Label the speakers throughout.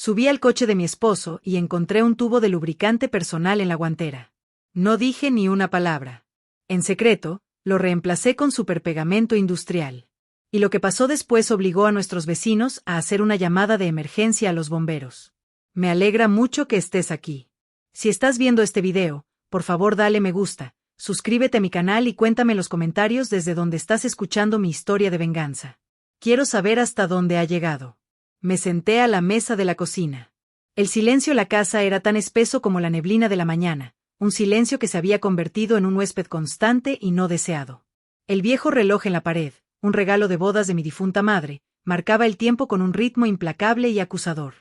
Speaker 1: Subí al coche de mi esposo y encontré un tubo de lubricante personal en la guantera. No dije ni una palabra. En secreto, lo reemplacé con superpegamento industrial. Y lo que pasó después obligó a nuestros vecinos a hacer una llamada de emergencia a los bomberos. Me alegra mucho que estés aquí. Si estás viendo este video, por favor dale me gusta, suscríbete a mi canal y cuéntame en los comentarios desde donde estás escuchando mi historia de venganza. Quiero saber hasta dónde ha llegado. Me senté a la mesa de la cocina. El silencio en la casa era tan espeso como la neblina de la mañana, un silencio que se había convertido en un huésped constante y no deseado. El viejo reloj en la pared, un regalo de bodas de mi difunta madre, marcaba el tiempo con un ritmo implacable y acusador.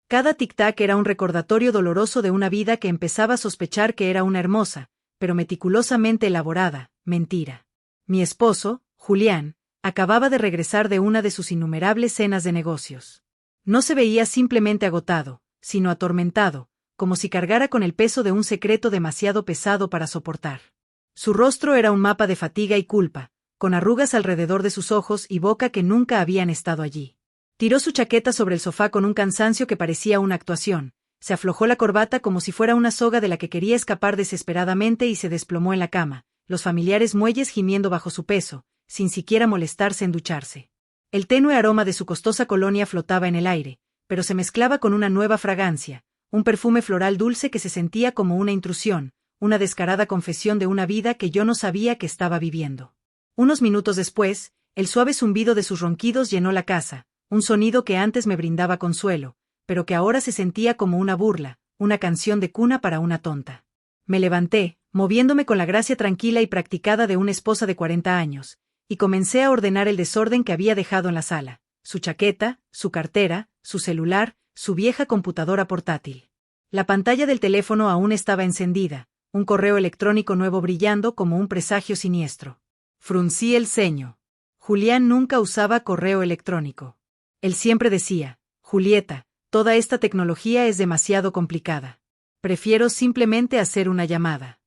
Speaker 1: Cada tic-tac era un recordatorio doloroso de una vida que empezaba a sospechar que era una hermosa, pero meticulosamente elaborada, mentira. Mi esposo, Julián, acababa de regresar de una de sus innumerables cenas de negocios. No se veía simplemente agotado, sino atormentado, como si cargara con el peso de un secreto demasiado pesado para soportar. Su rostro era un mapa de fatiga y culpa, con arrugas alrededor de sus ojos y boca que nunca habían estado allí. Tiró su chaqueta sobre el sofá con un cansancio que parecía una actuación, se aflojó la corbata como si fuera una soga de la que quería escapar desesperadamente y se desplomó en la cama, los familiares muelles gimiendo bajo su peso, sin siquiera molestarse en ducharse. El tenue aroma de su costosa colonia flotaba en el aire, pero se mezclaba con una nueva fragancia, un perfume floral dulce que se sentía como una intrusión, una descarada confesión de una vida que yo no sabía que estaba viviendo. Unos minutos después, el suave zumbido de sus ronquidos llenó la casa, un sonido que antes me brindaba consuelo, pero que ahora se sentía como una burla, una canción de cuna para una tonta. Me levanté, moviéndome con la gracia tranquila y practicada de una esposa de 40 años, y comencé a ordenar el desorden que había dejado en la sala, su chaqueta, su cartera, su celular, su vieja computadora portátil. La pantalla del teléfono aún estaba encendida, un correo electrónico nuevo brillando como un presagio siniestro. Fruncí el ceño. Julián nunca usaba correo electrónico. Él siempre decía, Julieta, toda esta tecnología es demasiado complicada. Prefiero simplemente hacer una llamada.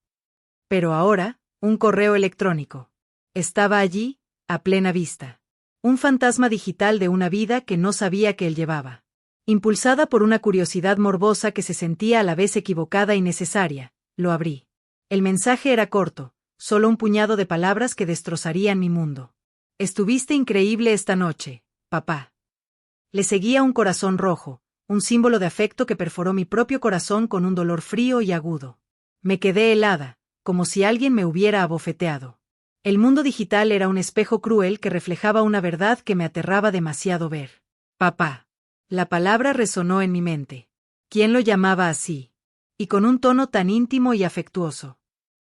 Speaker 1: Pero ahora, un correo electrónico. Estaba allí, a plena vista. Un fantasma digital de una vida que no sabía que él llevaba. Impulsada por una curiosidad morbosa que se sentía a la vez equivocada y necesaria, lo abrí. El mensaje era corto, solo un puñado de palabras que destrozarían mi mundo. Estuviste increíble esta noche, papá. Le seguía un corazón rojo, un símbolo de afecto que perforó mi propio corazón con un dolor frío y agudo. Me quedé helada, como si alguien me hubiera abofeteado. El mundo digital era un espejo cruel que reflejaba una verdad que me aterraba demasiado ver. Papá. La palabra resonó en mi mente. ¿Quién lo llamaba así? Y con un tono tan íntimo y afectuoso.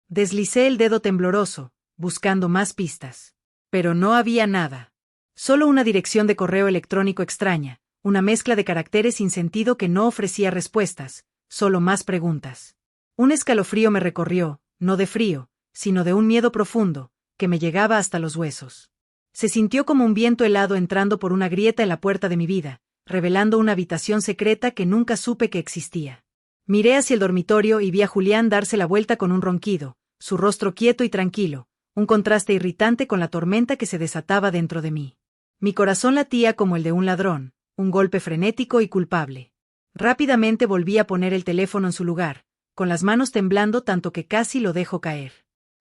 Speaker 1: Deslicé el dedo tembloroso, buscando más pistas. Pero no había nada. Solo una dirección de correo electrónico extraña, una mezcla de caracteres sin sentido que no ofrecía respuestas, solo más preguntas. Un escalofrío me recorrió, no de frío, sino de un miedo profundo, que me llegaba hasta los huesos. Se sintió como un viento helado entrando por una grieta en la puerta de mi vida, revelando una habitación secreta que nunca supe que existía. Miré hacia el dormitorio y vi a Julián darse la vuelta con un ronquido, su rostro quieto y tranquilo, un contraste irritante con la tormenta que se desataba dentro de mí. Mi corazón latía como el de un ladrón, un golpe frenético y culpable. Rápidamente volví a poner el teléfono en su lugar, con las manos temblando tanto que casi lo dejo caer.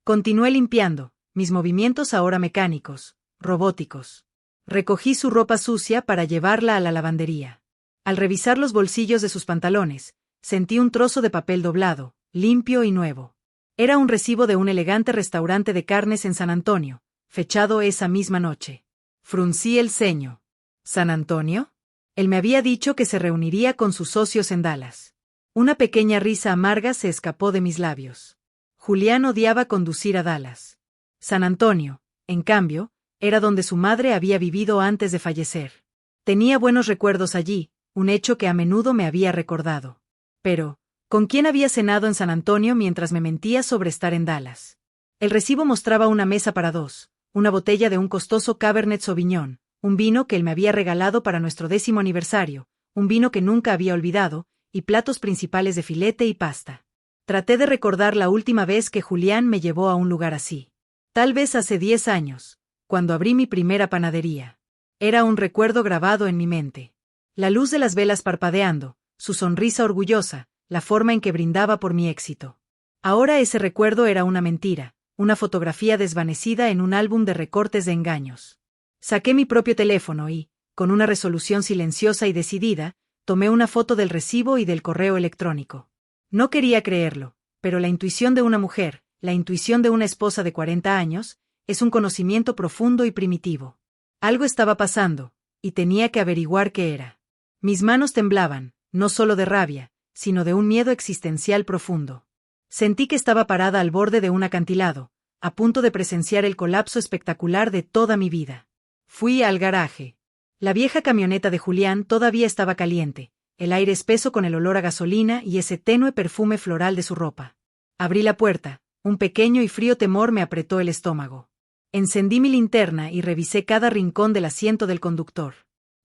Speaker 1: Continué limpiando, mis movimientos ahora mecánicos, robóticos. Recogí su ropa sucia para llevarla a la lavandería. Al revisar los bolsillos de sus pantalones, sentí un trozo de papel doblado, limpio y nuevo. Era un recibo de un elegante restaurante de carnes en San Antonio, fechado esa misma noche. Fruncí el ceño. ¿San Antonio? Él me había dicho que se reuniría con sus socios en Dallas. Una pequeña risa amarga se escapó de mis labios. Julián odiaba conducir a Dallas. San Antonio, en cambio, era donde su madre había vivido antes de fallecer. Tenía buenos recuerdos allí, un hecho que a menudo me había recordado. Pero, ¿con quién había cenado en San Antonio mientras me mentía sobre estar en Dallas? El recibo mostraba una mesa para dos, una botella de un costoso Cabernet Sauvignon, un vino que él me había regalado para nuestro 10º aniversario, un vino que nunca había olvidado, y platos principales de filete y pasta. Traté de recordar la última vez que Julián me llevó a un lugar así. Tal vez hace 10 años, cuando abrí mi primera panadería. Era un recuerdo grabado en mi mente. La luz de las velas parpadeando, su sonrisa orgullosa, la forma en que brindaba por mi éxito. Ahora ese recuerdo era una mentira, una fotografía desvanecida en un álbum de recortes de engaños. Saqué mi propio teléfono y, con una resolución silenciosa y decidida, tomé una foto del recibo y del correo electrónico. No quería creerlo, pero la intuición de una mujer, la intuición de una esposa de 40 años, es un conocimiento profundo y primitivo. Algo estaba pasando, y tenía que averiguar qué era. Mis manos temblaban, no solo de rabia, sino de un miedo existencial profundo. Sentí que estaba parada al borde de un acantilado, a punto de presenciar el colapso espectacular de toda mi vida. Fui al garaje. La vieja camioneta de Julián todavía estaba caliente, el aire espeso con el olor a gasolina y ese tenue perfume floral de su ropa. Abrí la puerta, un pequeño y frío temor me apretó el estómago. Encendí mi linterna y revisé cada rincón del asiento del conductor.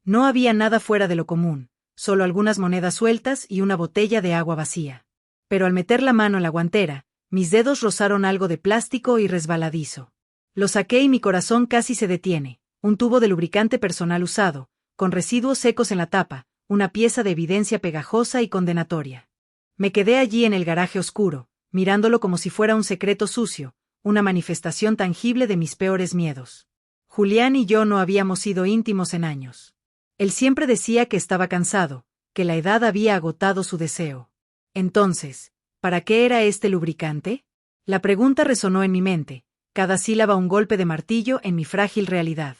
Speaker 1: No había nada fuera de lo común, solo algunas monedas sueltas y una botella de agua vacía. Pero al meter la mano en la guantera, mis dedos rozaron algo de plástico y resbaladizo. Lo saqué y mi corazón casi se detiene, un tubo de lubricante personal usado, con residuos secos en la tapa, una pieza de evidencia pegajosa y condenatoria. Me quedé allí en el garaje oscuro, mirándolo como si fuera un secreto sucio, una manifestación tangible de mis peores miedos. Julián y yo no habíamos sido íntimos en años. Él siempre decía que estaba cansado, que la edad había agotado su deseo. Entonces, ¿para qué era este lubricante? La pregunta resonó en mi mente, cada sílaba un golpe de martillo en mi frágil realidad.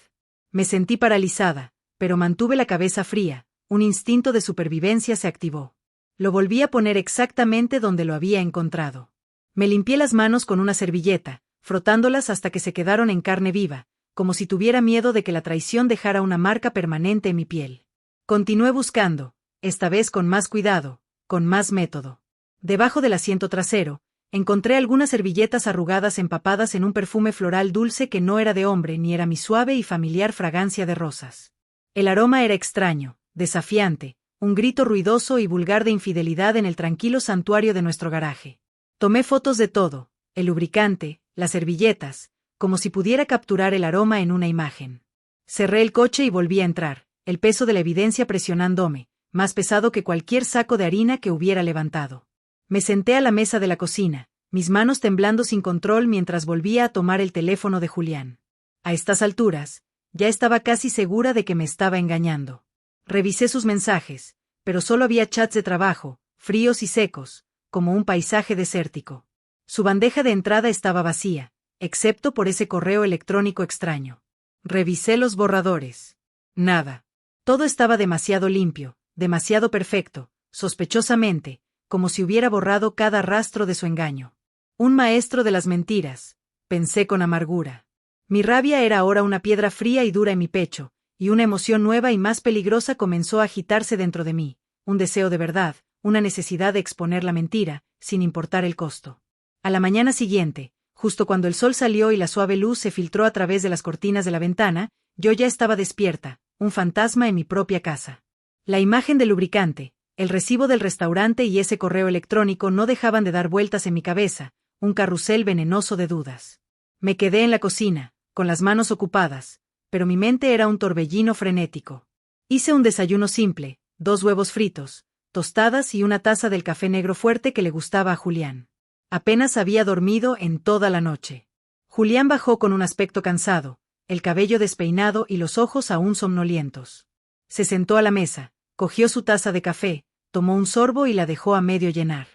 Speaker 1: Me sentí paralizada, pero mantuve la cabeza fría, un instinto de supervivencia se activó. Lo volví a poner exactamente donde lo había encontrado. Me limpié las manos con una servilleta, frotándolas hasta que se quedaron en carne viva, como si tuviera miedo de que la traición dejara una marca permanente en mi piel. Continué buscando, esta vez con más cuidado, con más método. Debajo del asiento trasero, encontré algunas servilletas arrugadas empapadas en un perfume floral dulce que no era de hombre ni era mi suave y familiar fragancia de rosas. El aroma era extraño, desafiante, un grito ruidoso y vulgar de infidelidad en el tranquilo santuario de nuestro garaje. Tomé fotos de todo, el lubricante, las servilletas, como si pudiera capturar el aroma en una imagen. Cerré el coche y volví a entrar, el peso de la evidencia presionándome, más pesado que cualquier saco de harina que hubiera levantado. Me senté a la mesa de la cocina, mis manos temblando sin control mientras volvía a tomar el teléfono de Julián. A estas alturas, ya estaba casi segura de que me estaba engañando. Revisé sus mensajes, pero solo había chats de trabajo, fríos y secos, como un paisaje desértico. Su bandeja de entrada estaba vacía, excepto por ese correo electrónico extraño. Revisé los borradores. Nada. Todo estaba demasiado limpio, demasiado perfecto, sospechosamente, como si hubiera borrado cada rastro de su engaño. Un maestro de las mentiras, pensé con amargura. Mi rabia era ahora una piedra fría y dura en mi pecho, y una emoción nueva y más peligrosa comenzó a agitarse dentro de mí, un deseo de verdad, una necesidad de exponer la mentira, sin importar el costo. A la mañana siguiente, justo cuando el sol salió y la suave luz se filtró a través de las cortinas de la ventana, yo ya estaba despierta, un fantasma en mi propia casa. La imagen del lubricante, el recibo del restaurante y ese correo electrónico no dejaban de dar vueltas en mi cabeza, un carrusel venenoso de dudas. Me quedé en la cocina, con las manos ocupadas, pero mi mente era un torbellino frenético. Hice un desayuno simple, 2 huevos fritos, tostadas y una taza del café negro fuerte que le gustaba a Julián. Apenas había dormido en toda la noche. Julián bajó con un aspecto cansado, el cabello despeinado y los ojos aún somnolientos. Se sentó a la mesa, cogió su taza de café, tomó un sorbo y la dejó a medio llenar.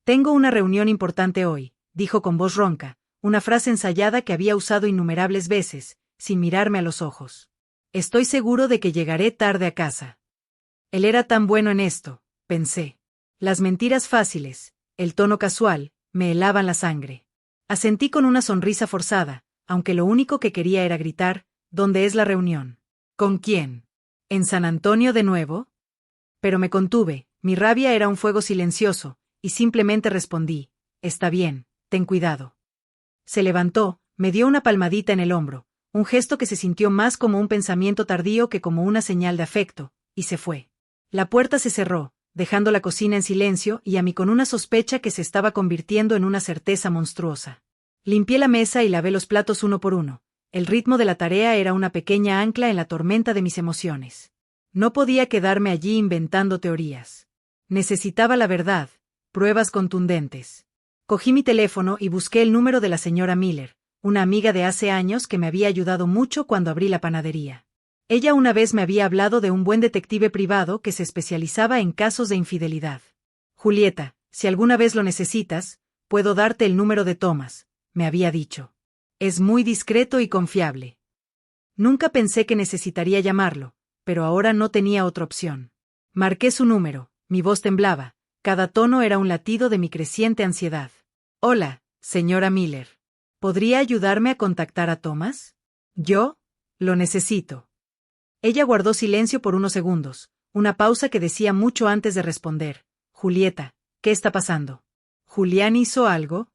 Speaker 1: «Tengo una reunión importante hoy», dijo con voz ronca, una frase ensayada que había usado innumerables veces, sin mirarme a los ojos. «Estoy seguro de que llegaré tarde a casa». Él era tan bueno en esto, pensé. Las mentiras fáciles, el tono casual, me helaban la sangre. Asentí con una sonrisa forzada, aunque lo único que quería era gritar, «¿Dónde es la reunión? ¿Con quién? ¿En San Antonio de nuevo?» Pero me contuve, mi rabia era un fuego silencioso, y simplemente respondí, «Está bien, ten cuidado». Se levantó, me dio una palmadita en el hombro, un gesto que se sintió más como un pensamiento tardío que como una señal de afecto, y se fue. La puerta se cerró, dejando la cocina en silencio y a mí con una sospecha que se estaba convirtiendo en una certeza monstruosa. Limpié la mesa y lavé los platos uno por uno. El ritmo de la tarea era una pequeña ancla en la tormenta de mis emociones. No podía quedarme allí inventando teorías. Necesitaba la verdad, pruebas contundentes. Cogí mi teléfono y busqué el número de la señora Miller, una amiga de hace años que me había ayudado mucho cuando abrí la panadería. Ella una vez me había hablado de un buen detective privado que se especializaba en casos de infidelidad. Julieta, si alguna vez lo necesitas, puedo darte el número de Thomas, me había dicho. Es muy discreto y confiable. Nunca pensé que necesitaría llamarlo, pero ahora no tenía otra opción. Marqué su número, mi voz temblaba, cada tono era un latido de mi creciente ansiedad. Hola, señora Miller. ¿Podría ayudarme a contactar a Thomas? Yo lo necesito. Ella guardó silencio por unos segundos, una pausa que decía mucho antes de responder. Julieta, ¿qué está pasando? ¿Julián hizo algo?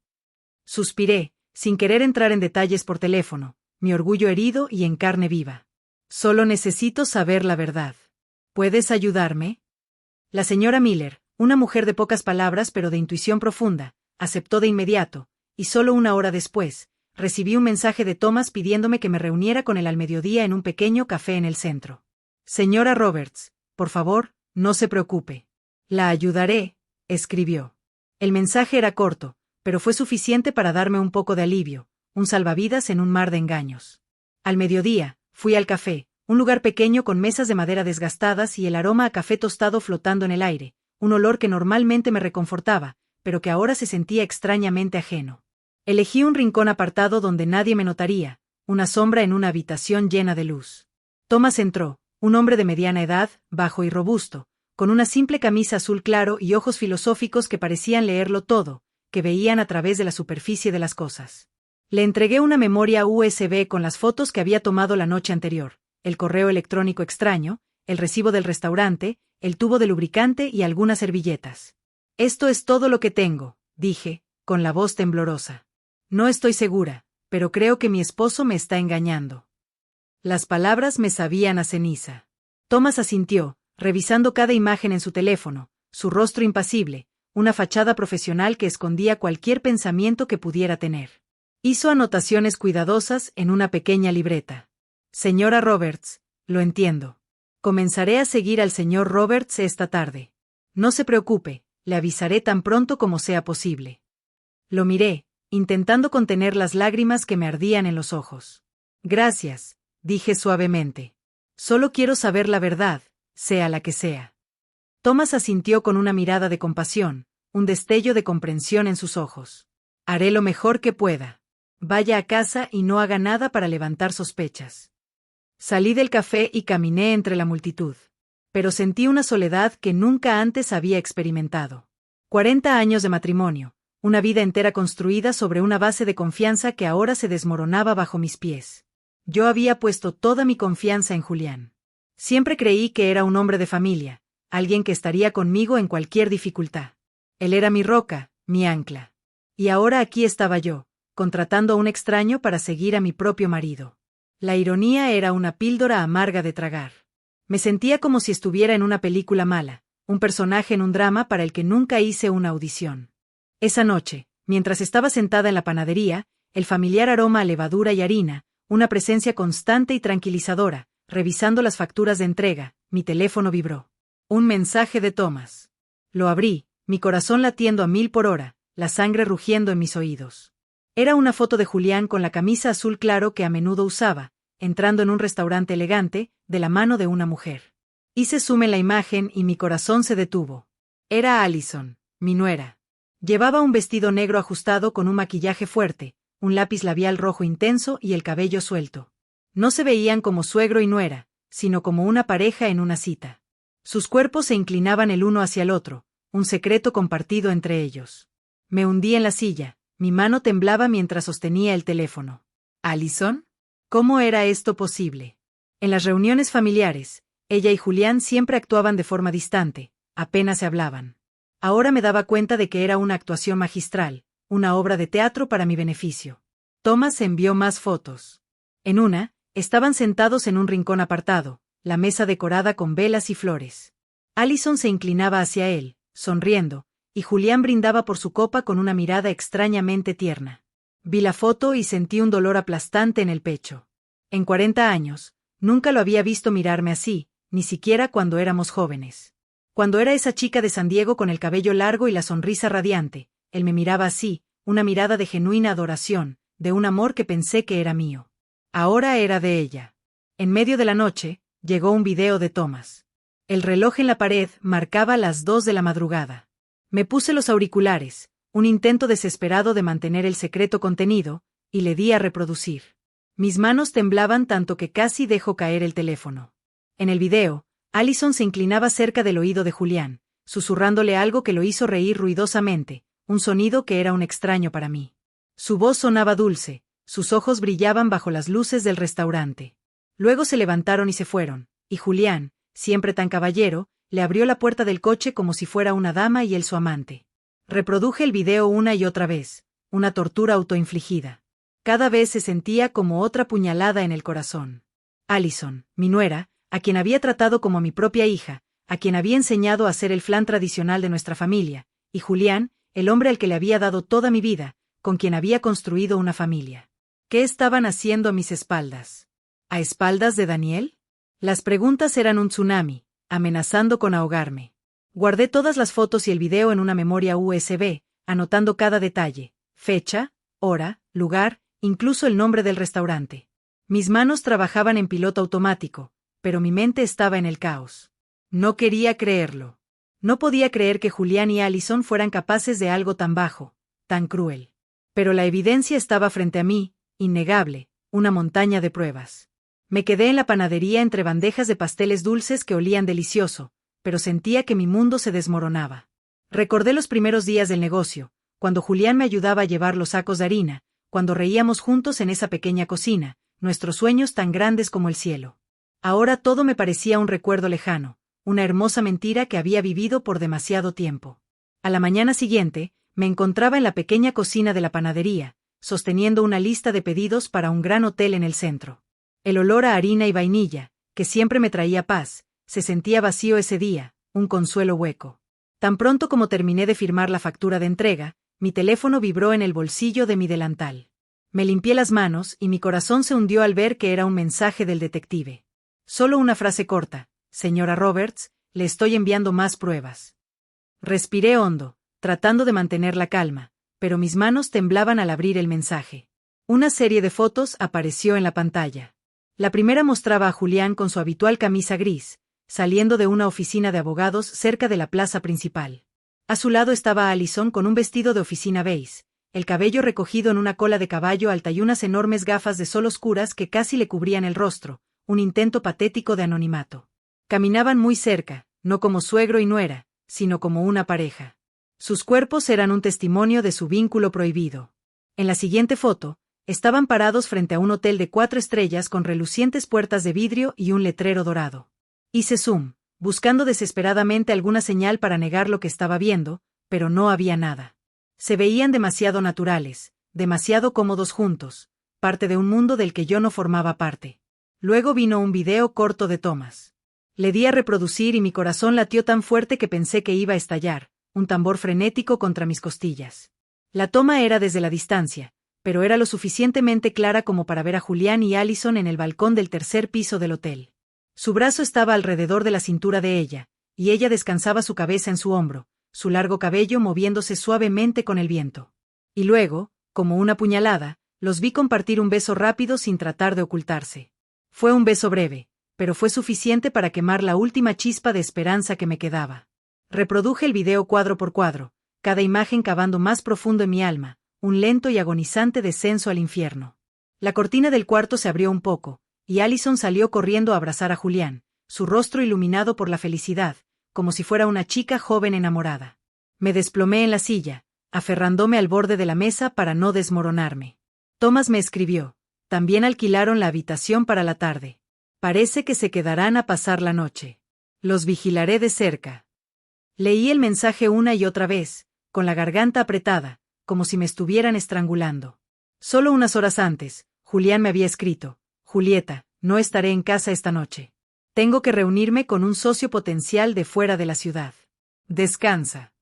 Speaker 1: Suspiré, sin querer entrar en detalles por teléfono, mi orgullo herido y en carne viva. Solo necesito saber la verdad. ¿Puedes ayudarme? La señora Miller, una mujer de pocas palabras pero de intuición profunda, aceptó de inmediato, y solo una hora después, recibí un mensaje de Thomas pidiéndome que me reuniera con él al mediodía en un pequeño café en el centro. Señora Roberts, por favor, no se preocupe. La ayudaré, escribió. El mensaje era corto, pero fue suficiente para darme un poco de alivio, un salvavidas en un mar de engaños. Al mediodía, fui al café, un lugar pequeño con mesas de madera desgastadas y el aroma a café tostado flotando en el aire, un olor que normalmente me reconfortaba, pero que ahora se sentía extrañamente ajeno. Elegí un rincón apartado donde nadie me notaría, una sombra en una habitación llena de luz. Thomas entró, un hombre de mediana edad, bajo y robusto, con una simple camisa azul claro y ojos filosóficos que parecían leerlo todo, que veían a través de la superficie de las cosas. Le entregué una memoria USB con las fotos que había tomado la noche anterior, el correo electrónico extraño, el recibo del restaurante, el tubo de lubricante y algunas servilletas. Esto es todo lo que tengo, dije, con la voz temblorosa. No estoy segura, pero creo que mi esposo me está engañando. Las palabras me sabían a ceniza. Thomas asintió, revisando cada imagen en su teléfono, su rostro impasible, una fachada profesional que escondía cualquier pensamiento que pudiera tener. Hizo anotaciones cuidadosas en una pequeña libreta. Señora Roberts, lo entiendo. Comenzaré a seguir al señor Roberts esta tarde. No se preocupe, le avisaré tan pronto como sea posible. Lo miré, intentando contener las lágrimas que me ardían en los ojos. Gracias, dije suavemente. Solo quiero saber la verdad, sea la que sea. Thomas asintió con una mirada de compasión, un destello de comprensión en sus ojos. Haré lo mejor que pueda. Vaya a casa y no haga nada para levantar sospechas. Salí del café y caminé entre la multitud. Pero sentí una soledad que nunca antes había experimentado. 40 años de matrimonio, una vida entera construida sobre una base de confianza que ahora se desmoronaba bajo mis pies. Yo había puesto toda mi confianza en Julián. Siempre creí que era un hombre de familia, alguien que estaría conmigo en cualquier dificultad. Él era mi roca, mi ancla. Y ahora aquí estaba yo, contratando a un extraño para seguir a mi propio marido. La ironía era una píldora amarga de tragar. Me sentía como si estuviera en una película mala, un personaje en un drama para el que nunca hice una audición. Esa noche, mientras estaba sentada en la panadería, el familiar aroma a levadura y harina, una presencia constante y tranquilizadora, revisando las facturas de entrega, mi teléfono vibró. Un mensaje de Thomas. Lo abrí, mi corazón latiendo a 1000 por hora, la sangre rugiendo en mis oídos. Era una foto de Julián con la camisa azul claro que a menudo usaba, entrando en un restaurante elegante, de la mano de una mujer. Hice zoom en la imagen y mi corazón se detuvo. Era Allison, mi nuera. Llevaba un vestido negro ajustado con un maquillaje fuerte, un lápiz labial rojo intenso y el cabello suelto. No se veían como suegro y nuera, sino como una pareja en una cita. Sus cuerpos se inclinaban el uno hacia el otro, un secreto compartido entre ellos. Me hundí en la silla, mi mano temblaba mientras sostenía el teléfono. ¿Allison? ¿Cómo era esto posible? En las reuniones familiares, ella y Julián siempre actuaban de forma distante, apenas se hablaban. Ahora me daba cuenta de que era una actuación magistral, una obra de teatro para mi beneficio. Thomas envió más fotos. En una, estaban sentados en un rincón apartado, la mesa decorada con velas y flores. Allison se inclinaba hacia él, sonriendo, y Julián brindaba por su copa con una mirada extrañamente tierna. Vi la foto y sentí un dolor aplastante en el pecho. En 40 años, nunca lo había visto mirarme así, ni siquiera cuando éramos jóvenes. Cuando era esa chica de San Diego con el cabello largo y la sonrisa radiante, él me miraba así, una mirada de genuina adoración, de un amor que pensé que era mío. Ahora era de ella. En medio de la noche, llegó un video de Thomas. El reloj en la pared marcaba las 2 de la madrugada. Me puse los auriculares, un intento desesperado de mantener el secreto contenido, y le di a reproducir. Mis manos temblaban tanto que casi dejó caer el teléfono. En el video, Allison se inclinaba cerca del oído de Julián, susurrándole algo que lo hizo reír ruidosamente, un sonido que era un extraño para mí. Su voz sonaba dulce, sus ojos brillaban bajo las luces del restaurante. Luego se levantaron y se fueron, y Julián, siempre tan caballero, le abrió la puerta del coche como si fuera una dama y él su amante. Reproduje el video una y otra vez, una tortura autoinfligida. Cada vez se sentía como otra puñalada en el corazón. Allison, mi nuera, a quien había tratado como mi propia hija, a quien había enseñado a hacer el flan tradicional de nuestra familia, y Julián, el hombre al que le había dado toda mi vida, con quien había construido una familia. ¿Qué estaban haciendo a mis espaldas? ¿A espaldas de Daniel? Las preguntas eran un tsunami, amenazando con ahogarme. Guardé todas las fotos y el video en una memoria USB, anotando cada detalle, fecha, hora, lugar, incluso el nombre del restaurante. Mis manos trabajaban en piloto automático, pero mi mente estaba en el caos. No quería creerlo. No podía creer que Julián y Allison fueran capaces de algo tan bajo, tan cruel. Pero la evidencia estaba frente a mí, innegable, una montaña de pruebas. Me quedé en la panadería entre bandejas de pasteles dulces que olían delicioso, pero sentía que mi mundo se desmoronaba. Recordé los primeros días del negocio, cuando Julián me ayudaba a llevar los sacos de harina, cuando reíamos juntos en esa pequeña cocina, nuestros sueños tan grandes como el cielo. Ahora todo me parecía un recuerdo lejano, una hermosa mentira que había vivido por demasiado tiempo. A la mañana siguiente, me encontraba en la pequeña cocina de la panadería, sosteniendo una lista de pedidos para un gran hotel en el centro. El olor a harina y vainilla, que siempre me traía paz, se sentía vacío ese día, un consuelo hueco. Tan pronto como terminé de firmar la factura de entrega, mi teléfono vibró en el bolsillo de mi delantal. Me limpié las manos y mi corazón se hundió al ver que era un mensaje del detective. Solo una frase corta: señora Roberts, le estoy enviando más pruebas. Respiré hondo, tratando de mantener la calma, pero mis manos temblaban al abrir el mensaje. Una serie de fotos apareció en la pantalla. La primera mostraba a Julián con su habitual camisa gris, saliendo de una oficina de abogados cerca de la plaza principal. A su lado estaba Allison con un vestido de oficina beige, el cabello recogido en una cola de caballo alta y unas enormes gafas de sol oscuras que casi le cubrían el rostro, un intento patético de anonimato. Caminaban muy cerca, no como suegro y nuera, sino como una pareja. Sus cuerpos eran un testimonio de su vínculo prohibido. En la siguiente foto, estaban parados frente a un hotel de 4 estrellas con relucientes puertas de vidrio y un letrero dorado. Hice zoom, buscando desesperadamente alguna señal para negar lo que estaba viendo, pero no había nada. Se veían demasiado naturales, demasiado cómodos juntos, parte de un mundo del que yo no formaba parte. Luego vino un video corto de Thomas. Le di a reproducir y mi corazón latió tan fuerte que pensé que iba a estallar, un tambor frenético contra mis costillas. La toma era desde la distancia, pero era lo suficientemente clara como para ver a Julián y Allison en el balcón del 3er piso del hotel. Su brazo estaba alrededor de la cintura de ella, y ella descansaba su cabeza en su hombro, su largo cabello moviéndose suavemente con el viento. Y luego, como una puñalada, los vi compartir un beso rápido sin tratar de ocultarse. Fue un beso breve, pero fue suficiente para quemar la última chispa de esperanza que me quedaba. Reproduje el video cuadro por cuadro, cada imagen cavando más profundo en mi alma, un lento y agonizante descenso al infierno. La cortina del cuarto se abrió un poco, y Allison salió corriendo a abrazar a Julián, su rostro iluminado por la felicidad, como si fuera una chica joven enamorada. Me desplomé en la silla, aferrándome al borde de la mesa para no desmoronarme. Thomas me escribió: también alquilaron la habitación para la tarde. Parece que se quedarán a pasar la noche. Los vigilaré de cerca. Leí el mensaje una y otra vez, con la garganta apretada, como si me estuvieran estrangulando. Solo unas horas antes, Julián me había escrito: Julieta, no estaré en casa esta noche. Tengo que reunirme con un socio potencial de fuera de la ciudad. Descansa.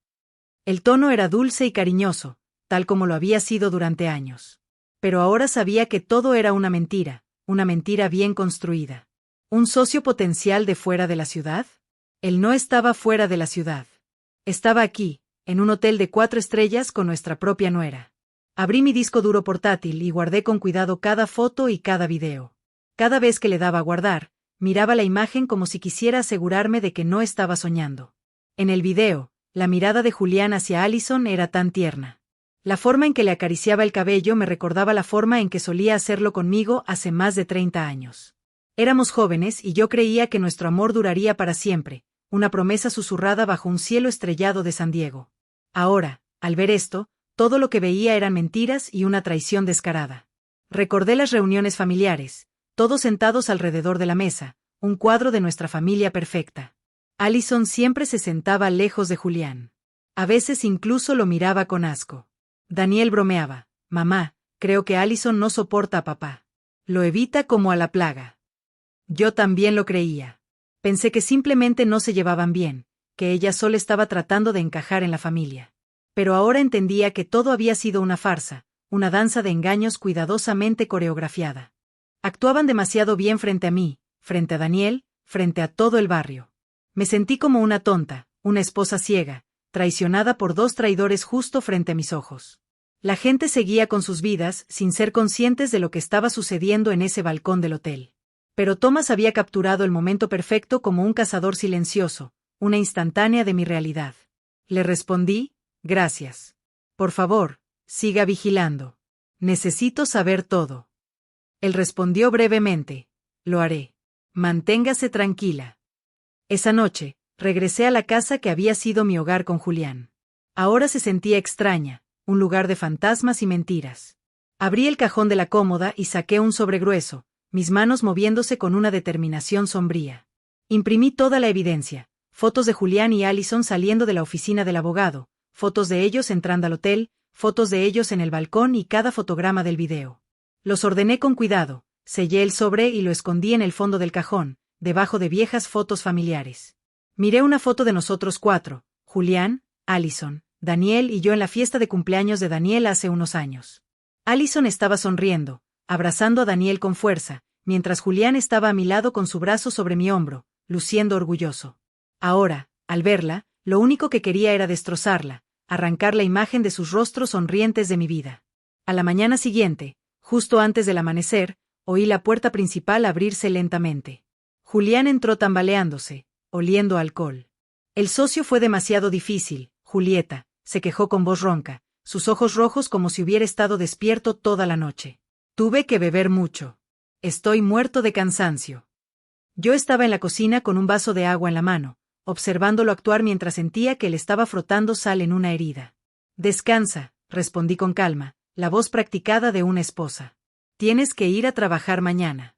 Speaker 1: El tono era dulce y cariñoso, tal como lo había sido durante años. Pero ahora sabía que todo era una mentira bien construida. ¿Un socio potencial de fuera de la ciudad? Él no estaba fuera de la ciudad. Estaba aquí, en un hotel de 4 estrellas con nuestra propia nuera. Abrí mi disco duro portátil y guardé con cuidado cada foto y cada video. Cada vez que le daba a guardar, miraba la imagen como si quisiera asegurarme de que no estaba soñando. En el video, la mirada de Julián hacia Allison era tan tierna. La forma en que le acariciaba el cabello me recordaba la forma en que solía hacerlo conmigo hace más de 30 años. Éramos jóvenes y yo creía que nuestro amor duraría para siempre, una promesa susurrada bajo un cielo estrellado de San Diego. Ahora, al ver esto, todo lo que veía eran mentiras y una traición descarada. Recordé las reuniones familiares, todos sentados alrededor de la mesa, un cuadro de nuestra familia perfecta. Allison siempre se sentaba lejos de Julián. A veces incluso lo miraba con asco. Daniel bromeaba: «Mamá, creo que Allison no soporta a papá. Lo evita como a la plaga». Yo también lo creía. Pensé que simplemente no se llevaban bien, que ella solo estaba tratando de encajar en la familia. Pero ahora entendía que todo había sido una farsa, una danza de engaños cuidadosamente coreografiada. Actuaban demasiado bien frente a mí, frente a Daniel, frente a todo el barrio. Me sentí como una tonta, una esposa ciega, traicionada por 2 traidores justo frente a mis ojos. La gente seguía con sus vidas sin ser conscientes de lo que estaba sucediendo en ese balcón del hotel. Pero Thomas había capturado el momento perfecto como un cazador silencioso, una instantánea de mi realidad. Le respondí: «Gracias. Por favor, siga vigilando. Necesito saber todo». Él respondió brevemente: «Lo haré. Manténgase tranquila». Esa noche, regresé a la casa que había sido mi hogar con Julián. Ahora se sentía extraña, un lugar de fantasmas y mentiras. Abrí el cajón de la cómoda y saqué un sobre grueso, mis manos moviéndose con una determinación sombría. Imprimí toda la evidencia: fotos de Julián y Allison saliendo de la oficina del abogado, fotos de ellos entrando al hotel, fotos de ellos en el balcón y cada fotograma del video. Los ordené con cuidado, sellé el sobre y lo escondí en el fondo del cajón, debajo de viejas fotos familiares. Miré una foto de nosotros 4, Julián, Allison, Daniel y yo en la fiesta de cumpleaños de Daniel hace unos años. Allison estaba sonriendo, abrazando a Daniel con fuerza, mientras Julián estaba a mi lado con su brazo sobre mi hombro, luciendo orgulloso. Ahora, al verla, lo único que quería era destrozarla, arrancar la imagen de sus rostros sonrientes de mi vida. A la mañana siguiente, justo antes del amanecer, oí la puerta principal abrirse lentamente. Julián entró tambaleándose, oliendo a alcohol. «El socio fue demasiado difícil, Julieta», se quejó con voz ronca, sus ojos rojos como si hubiera estado despierto toda la noche. «Tuve que beber mucho. Estoy muerto de cansancio». Yo estaba en la cocina con un vaso de agua en la mano, observándolo actuar mientras sentía que le estaba frotando sal en una herida. «Descansa», respondí con calma, la voz practicada de una esposa. «Tienes que ir a trabajar mañana».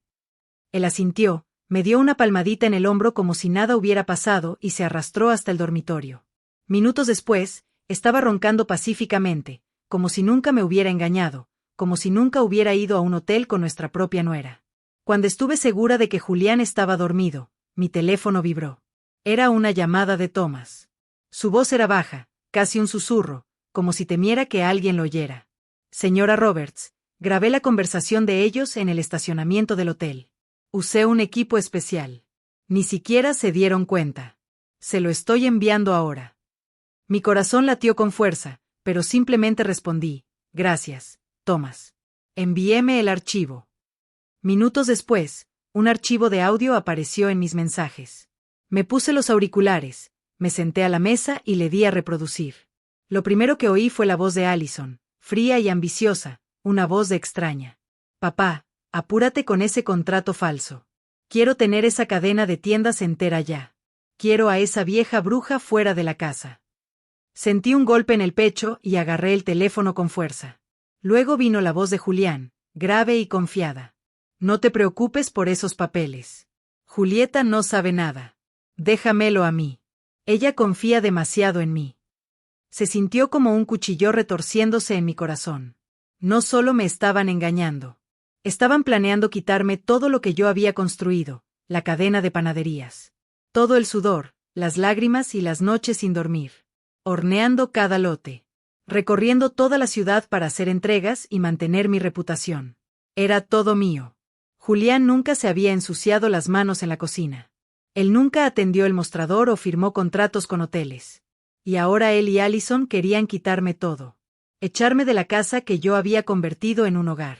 Speaker 1: Él asintió, me dio una palmadita en el hombro como si nada hubiera pasado y se arrastró hasta el dormitorio. Minutos después, estaba roncando pacíficamente, como si nunca me hubiera engañado, como si nunca hubiera ido a un hotel con nuestra propia nuera. Cuando estuve segura de que Julián estaba dormido, mi teléfono vibró. Era una llamada de Thomas. Su voz era baja, casi un susurro, como si temiera que alguien lo oyera. «Señora Roberts, grabé la conversación de ellos en el estacionamiento del hotel. Usé un equipo especial. Ni siquiera se dieron cuenta. Se lo estoy enviando ahora». Mi corazón latió con fuerza, pero simplemente respondí: «Gracias, Thomas. Envíeme el archivo». Minutos después, un archivo de audio apareció en mis mensajes. Me puse los auriculares, me senté a la mesa y le di a reproducir. Lo primero que oí fue la voz de Allison, fría y ambiciosa, una voz de extraña. «Papá, apúrate con ese contrato falso. Quiero tener esa cadena de tiendas entera ya. Quiero a esa vieja bruja fuera de la casa». Sentí un golpe en el pecho y agarré el teléfono con fuerza. Luego vino la voz de Julián, grave y confiada. «No te preocupes por esos papeles. Julieta no sabe nada. Déjamelo a mí. Ella confía demasiado en mí». Se sintió como un cuchillo retorciéndose en mi corazón. No solo me estaban engañando. Estaban planeando quitarme todo lo que yo había construido, la cadena de panaderías. Todo el sudor, las lágrimas y las noches sin dormir. Horneando cada lote. Recorriendo toda la ciudad para hacer entregas y mantener mi reputación. Era todo mío. Julián nunca se había ensuciado las manos en la cocina. Él nunca atendió el mostrador o firmó contratos con hoteles. Y ahora él y Allison querían quitarme todo. Echarme de la casa que yo había convertido en un hogar.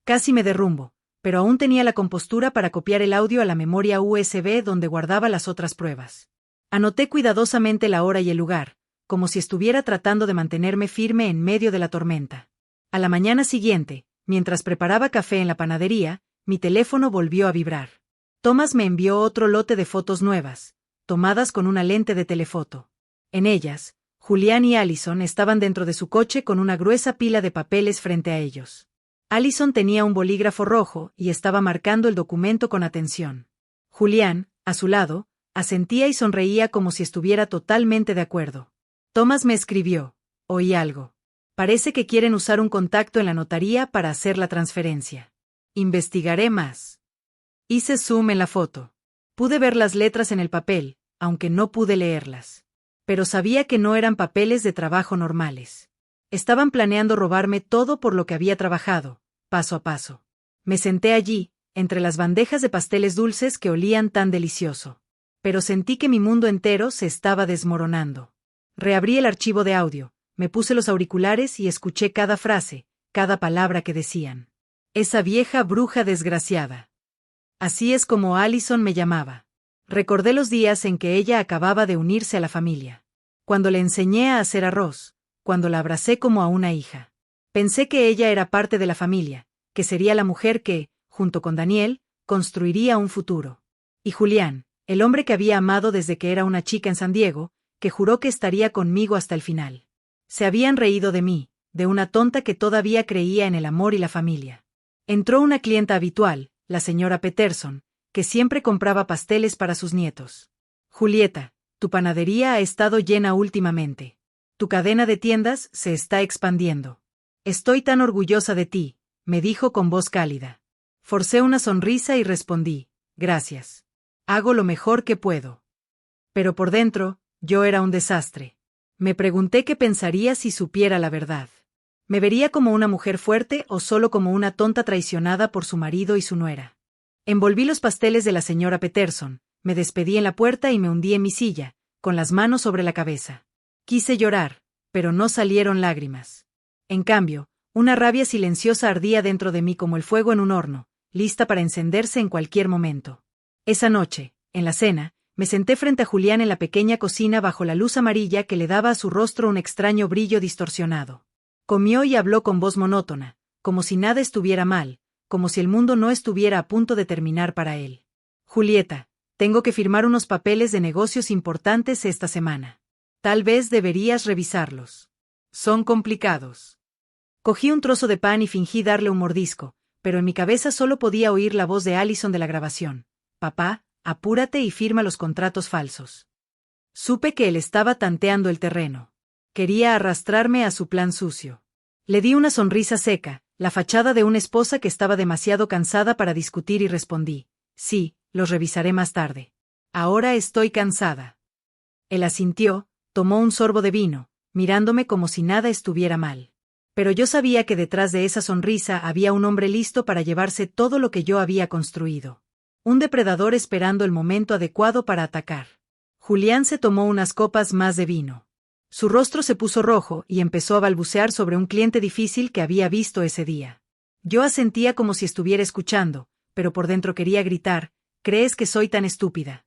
Speaker 1: Casi me derrumbo, pero aún tenía la compostura para copiar el audio a la memoria USB donde guardaba las otras pruebas. Anoté cuidadosamente la hora y el lugar, como si estuviera tratando de mantenerme firme en medio de la tormenta. A la mañana siguiente, mientras preparaba café en la panadería, mi teléfono volvió a vibrar. Thomas me envió otro lote de fotos nuevas, tomadas con una lente de telefoto. En ellas, Julián y Allison estaban dentro de su coche con una gruesa pila de papeles frente a ellos. Allison tenía un bolígrafo rojo y estaba marcando el documento con atención. Julián, a su lado, asentía y sonreía como si estuviera totalmente de acuerdo. Thomas me escribió: oí algo. Parece que quieren usar un contacto en la notaría para hacer la transferencia. Investigaré más. Hice zoom en la foto. Pude ver las letras en el papel, aunque no pude leerlas. Pero sabía que no eran papeles de trabajo normales. Estaban planeando robarme todo por lo que había trabajado, paso a paso. Me senté allí, entre las bandejas de pasteles dulces que olían tan delicioso. Pero sentí que mi mundo entero se estaba desmoronando. Reabrí el archivo de audio, me puse los auriculares y escuché cada frase, cada palabra que decían. Esa vieja bruja desgraciada. Así es como Allison me llamaba. Recordé los días en que ella acababa de unirse a la familia. Cuando le enseñé a hacer arroz, cuando la abracé como a una hija. Pensé que ella era parte de la familia, que sería la mujer que, junto con Daniel, construiría un futuro. Y Julián, el hombre que había amado desde que era una chica en San Diego, que juró que estaría conmigo hasta el final. Se habían reído de mí, de una tonta que todavía creía en el amor y la familia. Entró una clienta habitual, la señora Peterson, que siempre compraba pasteles para sus nietos. Julieta, tu panadería ha estado llena últimamente. Tu cadena de tiendas se está expandiendo. Estoy tan orgullosa de ti, me dijo con voz cálida. Forcé una sonrisa y respondí: gracias. Hago lo mejor que puedo. Pero por dentro, yo era un desastre. Me pregunté qué pensaría si supiera la verdad. ¿Me vería como una mujer fuerte o solo como una tonta traicionada por su marido y su nuera? Envolví los pasteles de la señora Peterson, me despedí en la puerta y me hundí en mi silla, con las manos sobre la cabeza. Quise llorar, pero no salieron lágrimas. En cambio, una rabia silenciosa ardía dentro de mí como el fuego en un horno, lista para encenderse en cualquier momento. Esa noche, en la cena, me senté frente a Julián en la pequeña cocina bajo la luz amarilla que le daba a su rostro un extraño brillo distorsionado. Comió y habló con voz monótona, como si nada estuviera mal, como si el mundo no estuviera a punto de terminar para él. Julieta, tengo que firmar unos papeles de negocios importantes esta semana. Tal vez deberías revisarlos. Son complicados. Cogí un trozo de pan y fingí darle un mordisco, pero en mi cabeza solo podía oír la voz de Allison de la grabación. Papá, apúrate y firma los contratos falsos. Supe que él estaba tanteando el terreno. Quería arrastrarme a su plan sucio. Le di una sonrisa seca, la fachada de una esposa que estaba demasiado cansada para discutir y respondí: sí, los revisaré más tarde. Ahora estoy cansada. Él asintió, tomó un sorbo de vino, mirándome como si nada estuviera mal. Pero yo sabía que detrás de esa sonrisa había un hombre listo para llevarse todo lo que yo había construido. Un depredador esperando el momento adecuado para atacar. Julián se tomó unas copas más de vino. Su rostro se puso rojo y empezó a balbucear sobre un cliente difícil que había visto ese día. Yo asentía como si estuviera escuchando, pero por dentro quería gritar: ¿crees que soy tan estúpida?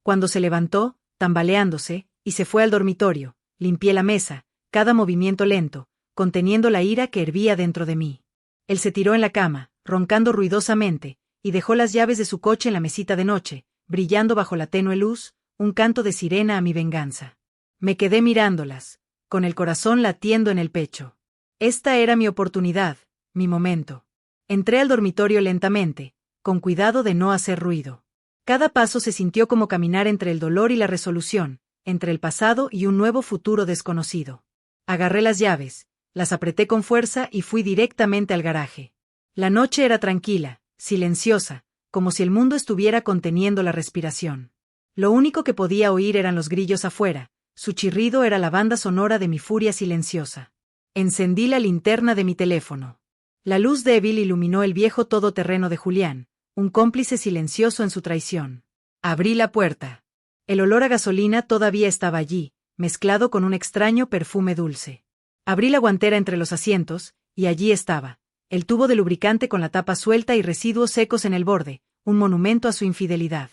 Speaker 1: Cuando se levantó, tambaleándose, y se fue al dormitorio, limpié la mesa, cada movimiento lento, conteniendo la ira que hervía dentro de mí. Él se tiró en la cama, roncando ruidosamente, y dejó las llaves de su coche en la mesita de noche, brillando bajo la tenue luz, un canto de sirena a mi venganza. Me quedé mirándolas, con el corazón latiendo en el pecho. Esta era mi oportunidad, mi momento. Entré al dormitorio lentamente, con cuidado de no hacer ruido. Cada paso se sintió como caminar entre el dolor y la resolución, entre el pasado y un nuevo futuro desconocido. Agarré las llaves, las apreté con fuerza y fui directamente al garaje. La noche era tranquila, silenciosa, como si el mundo estuviera conteniendo la respiración. Lo único que podía oír eran los grillos afuera, su chirrido era la banda sonora de mi furia silenciosa. Encendí la linterna de mi teléfono. La luz débil iluminó el viejo todoterreno de Julián, un cómplice silencioso en su traición. Abrí la puerta. El olor a gasolina todavía estaba allí, mezclado con un extraño perfume dulce. Abrí la guantera entre los asientos, y allí estaba, el tubo de lubricante con la tapa suelta y residuos secos en el borde, un monumento a su infidelidad.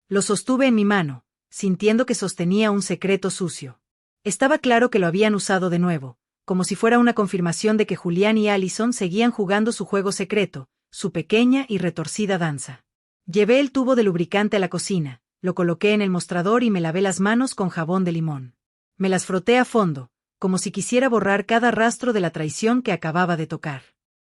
Speaker 1: Lo sostuve en mi mano, sintiendo que sostenía un secreto sucio. Estaba claro que lo habían usado de nuevo, como si fuera una confirmación de que Julián y Allison seguían jugando su juego secreto, su pequeña y retorcida danza. Llevé el tubo de lubricante a la cocina, lo coloqué en el mostrador y me lavé las manos con jabón de limón. Me las froté a fondo, como si quisiera borrar cada rastro de la traición que acababa de tocar.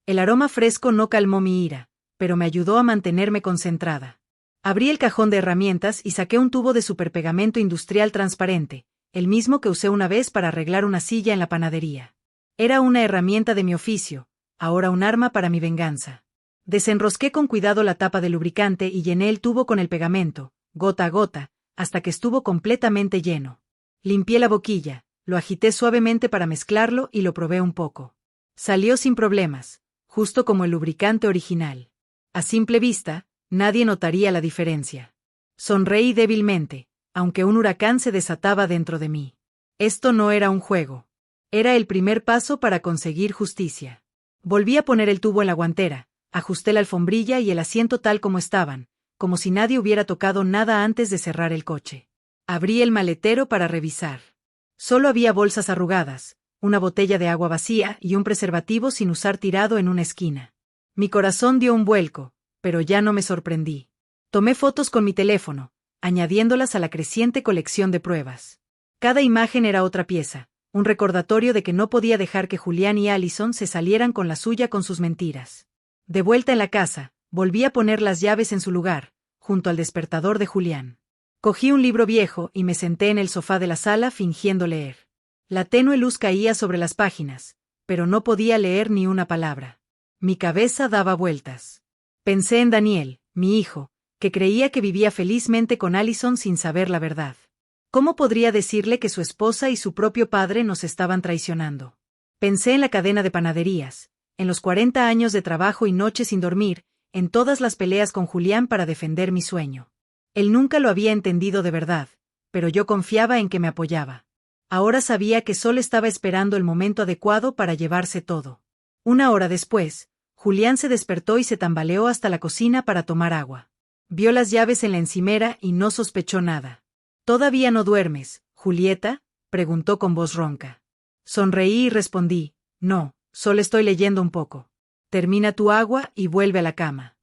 Speaker 1: El aroma fresco no calmó mi ira, pero me ayudó a mantenerme concentrada. Abrí el cajón de herramientas y saqué un tubo de superpegamento industrial transparente, el mismo que usé una vez para arreglar una silla en la panadería. Era una herramienta de mi oficio, ahora un arma para mi venganza. Desenrosqué con cuidado la tapa de lubricante y llené el tubo con el pegamento, gota a gota, hasta que estuvo completamente lleno. Limpié la boquilla, lo agité suavemente para mezclarlo y lo probé un poco. Salió sin problemas, justo como el lubricante original. A simple vista, nadie notaría la diferencia. Sonreí débilmente, aunque un huracán se desataba dentro de mí. Esto no era un juego. Era el primer paso para conseguir justicia. Volví a poner el tubo en la guantera, ajusté la alfombrilla y el asiento tal como estaban, como si nadie hubiera tocado nada antes de cerrar el coche. Abrí el maletero para revisar. Solo había bolsas arrugadas, una botella de agua vacía y un preservativo sin usar tirado en una esquina. Mi corazón dio un vuelco, pero ya no me sorprendí. Tomé fotos con mi teléfono, añadiéndolas a la creciente colección de pruebas. Cada imagen era otra pieza, un recordatorio de que no podía dejar que Julián y Allison se salieran con la suya con sus mentiras. De vuelta en la casa, volví a poner las llaves en su lugar, junto al despertador de Julián. Cogí un libro viejo y me senté en el sofá de la sala fingiendo leer. La tenue luz caía sobre las páginas, pero no podía leer ni una palabra. Mi cabeza daba vueltas. Pensé en Daniel, mi hijo, que creía que vivía felizmente con Allison sin saber la verdad. ¿Cómo podría decirle que su esposa y su propio padre nos estaban traicionando? Pensé en la cadena de panaderías, en los 40 años de trabajo y noches sin dormir, en todas las peleas con Julián para defender mi sueño. Él nunca lo había entendido de verdad, pero yo confiaba en que me apoyaba. Ahora sabía que solo estaba esperando el momento adecuado para llevarse todo. Una hora después, Julián se despertó y se tambaleó hasta la cocina para tomar agua. Vio las llaves en la encimera y no sospechó nada. ¿Todavía no duermes, Julieta?, preguntó con voz ronca. Sonreí y respondí, no, solo estoy leyendo un poco. Termina tu agua y vuelve a la cama.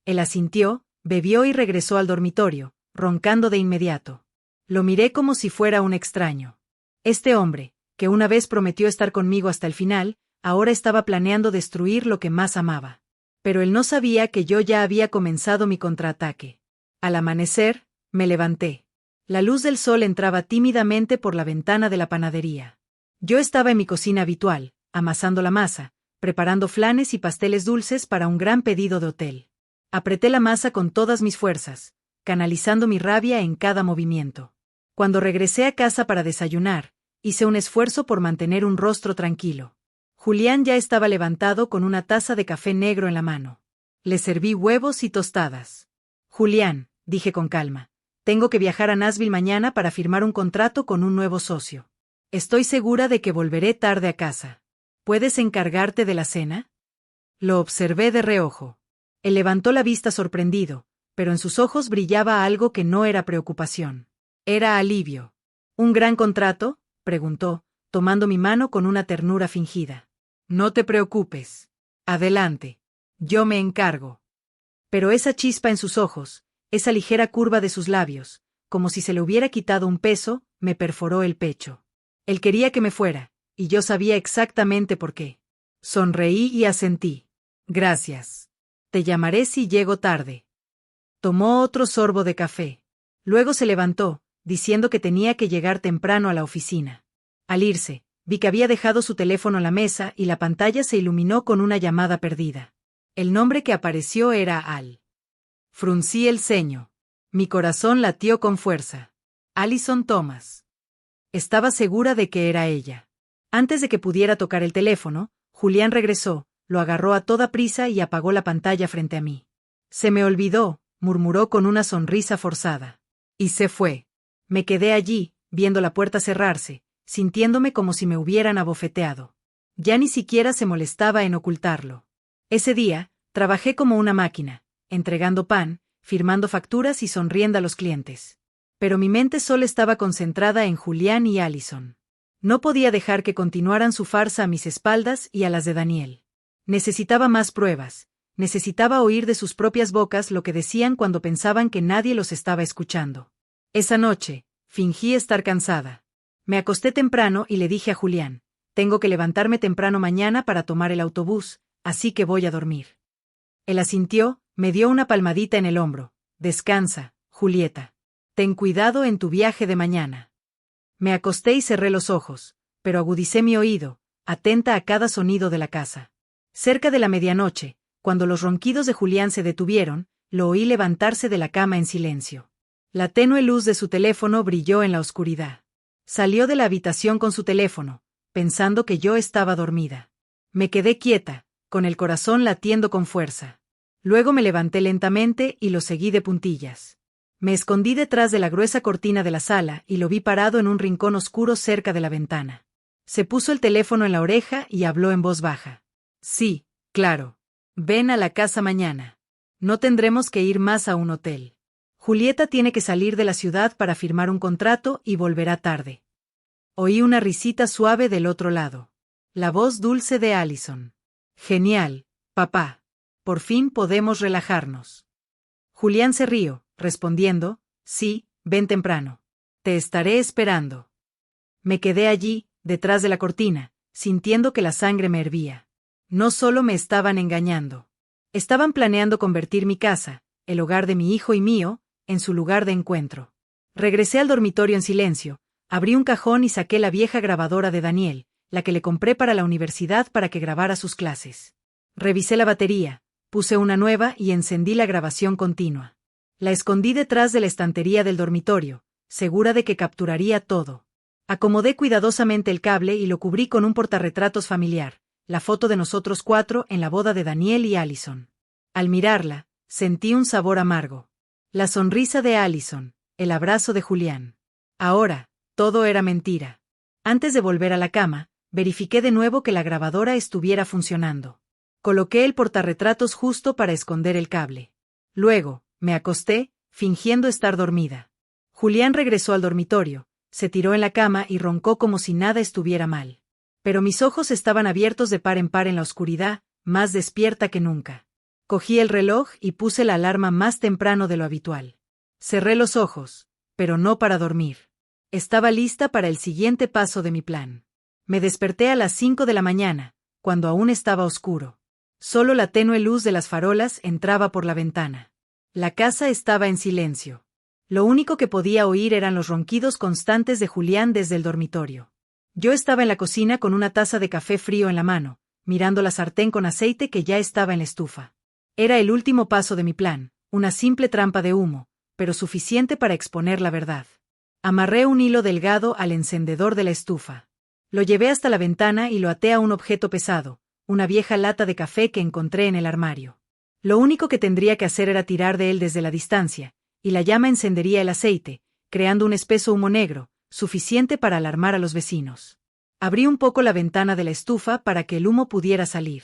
Speaker 1: Él asintió, bebió y regresó al dormitorio, roncando de inmediato. Lo miré como si fuera un extraño. Este hombre, que una vez prometió estar conmigo hasta el final, ahora estaba planeando destruir lo que más amaba. Pero él no sabía que yo ya había comenzado mi contraataque. Al amanecer, me levanté. La luz del sol entraba tímidamente por la ventana de la panadería. Yo estaba en mi cocina habitual, amasando la masa, preparando flanes y pasteles dulces para un gran pedido de hotel. Apreté la masa con todas mis fuerzas, canalizando mi rabia en cada movimiento. Cuando regresé a casa para desayunar, hice un esfuerzo por mantener un rostro tranquilo. Julián ya estaba levantado con una taza de café negro en la mano. Le serví huevos y tostadas. Julián, dije con calma, tengo que viajar a Nashville mañana para firmar un contrato con un nuevo socio. Estoy segura de que volveré tarde a casa. ¿Puedes encargarte de la cena? Lo observé de reojo. Él levantó la vista sorprendido, pero en sus ojos brillaba algo que no era preocupación. Era alivio. ¿Un gran contrato?, preguntó, tomando mi mano con una ternura fingida. No te preocupes. Adelante. Yo me encargo. Pero esa chispa en sus ojos, esa ligera curva de sus labios, como si se le hubiera quitado un peso, me perforó el pecho. Él quería que me fuera, y yo sabía exactamente por qué. Sonreí y asentí. Gracias. Te llamaré si llego tarde. Tomó otro sorbo de café. Luego se levantó, diciendo que tenía que llegar temprano a la oficina. Al irse, vi que había dejado su teléfono en la mesa y la pantalla se iluminó con una llamada perdida. El nombre que apareció era Al. Fruncí el ceño. Mi corazón latió con fuerza. Allison Thomas. Estaba segura de que era ella. Antes de que pudiera tocar el teléfono, Julián regresó, lo agarró a toda prisa y apagó la pantalla frente a mí. Se me olvidó, murmuró con una sonrisa forzada. Y se fue. Me quedé allí, viendo la puerta cerrarse, sintiéndome como si me hubieran abofeteado. Ya ni siquiera se molestaba en ocultarlo. Ese día, trabajé como una máquina, entregando pan, firmando facturas y sonriendo a los clientes. Pero mi mente solo estaba concentrada en Julián y Allison. No podía dejar que continuaran su farsa a mis espaldas y a las de Daniel. Necesitaba más pruebas, necesitaba oír de sus propias bocas lo que decían cuando pensaban que nadie los estaba escuchando. Esa noche, fingí estar cansada. Me acosté temprano y le dije a Julián, tengo que levantarme temprano mañana para tomar el autobús, así que voy a dormir. Él asintió, me dio una palmadita en el hombro. Descansa, Julieta. Ten cuidado en tu viaje de mañana. Me acosté y cerré los ojos, pero agudicé mi oído, atenta a cada sonido de la casa. Cerca de la medianoche, cuando los ronquidos de Julián se detuvieron, lo oí levantarse de la cama en silencio. La tenue luz de su teléfono brilló en la oscuridad. Salió de la habitación con su teléfono, pensando que yo estaba dormida. Me quedé quieta, con el corazón latiendo con fuerza. Luego me levanté lentamente y lo seguí de puntillas. Me escondí detrás de la gruesa cortina de la sala y lo vi parado en un rincón oscuro cerca de la ventana. Se puso el teléfono en la oreja y habló en voz baja. Sí, claro. Ven a la casa mañana. No tendremos que ir más a un hotel. Julieta tiene que salir de la ciudad para firmar un contrato y volverá tarde. Oí una risita suave del otro lado. La voz dulce de Allison. Genial, papá. Por fin podemos relajarnos. Julián se rió, respondiendo, sí, ven temprano. Te estaré esperando. Me quedé allí, detrás de la cortina, sintiendo que la sangre me hervía. No solo me estaban engañando. Estaban planeando convertir mi casa, el hogar de mi hijo y mío, en su lugar de encuentro. Regresé al dormitorio en silencio, abrí un cajón y saqué la vieja grabadora de Daniel, la que le compré para la universidad para que grabara sus clases. Revisé la batería, puse una nueva y encendí la grabación continua. La escondí detrás de la estantería del dormitorio, segura de que capturaría todo. Acomodé cuidadosamente el cable y lo cubrí con un portarretratos familiar, la foto de nosotros 4 en la boda de Daniel y Allison. Al mirarla, sentí un sabor amargo. La sonrisa de Allison, el abrazo de Julián. Ahora, todo era mentira. Antes de volver a la cama, verifiqué de nuevo que la grabadora estuviera funcionando. Coloqué el portarretratos justo para esconder el cable. Luego, me acosté, fingiendo estar dormida. Julián regresó al dormitorio, se tiró en la cama y roncó como si nada estuviera mal. Pero mis ojos estaban abiertos de par en par en la oscuridad, más despierta que nunca. Cogí el reloj y puse la alarma más temprano de lo habitual. Cerré los ojos, pero no para dormir. Estaba lista para el siguiente paso de mi plan. Me desperté a las 5 de la mañana, cuando aún estaba oscuro. Solo la tenue luz de las farolas entraba por la ventana. La casa estaba en silencio. Lo único que podía oír eran los ronquidos constantes de Julián desde el dormitorio. Yo estaba en la cocina con una taza de café frío en la mano, mirando la sartén con aceite que ya estaba en la estufa. Era el último paso de mi plan, una simple trampa de humo, pero suficiente para exponer la verdad. Amarré un hilo delgado al encendedor de la estufa. Lo llevé hasta la ventana y lo até a un objeto pesado, una vieja lata de café que encontré en el armario. Lo único que tendría que hacer era tirar de él desde la distancia, y la llama encendería el aceite, creando un espeso humo negro, suficiente para alarmar a los vecinos. Abrí un poco la ventana de la estufa para que el humo pudiera salir.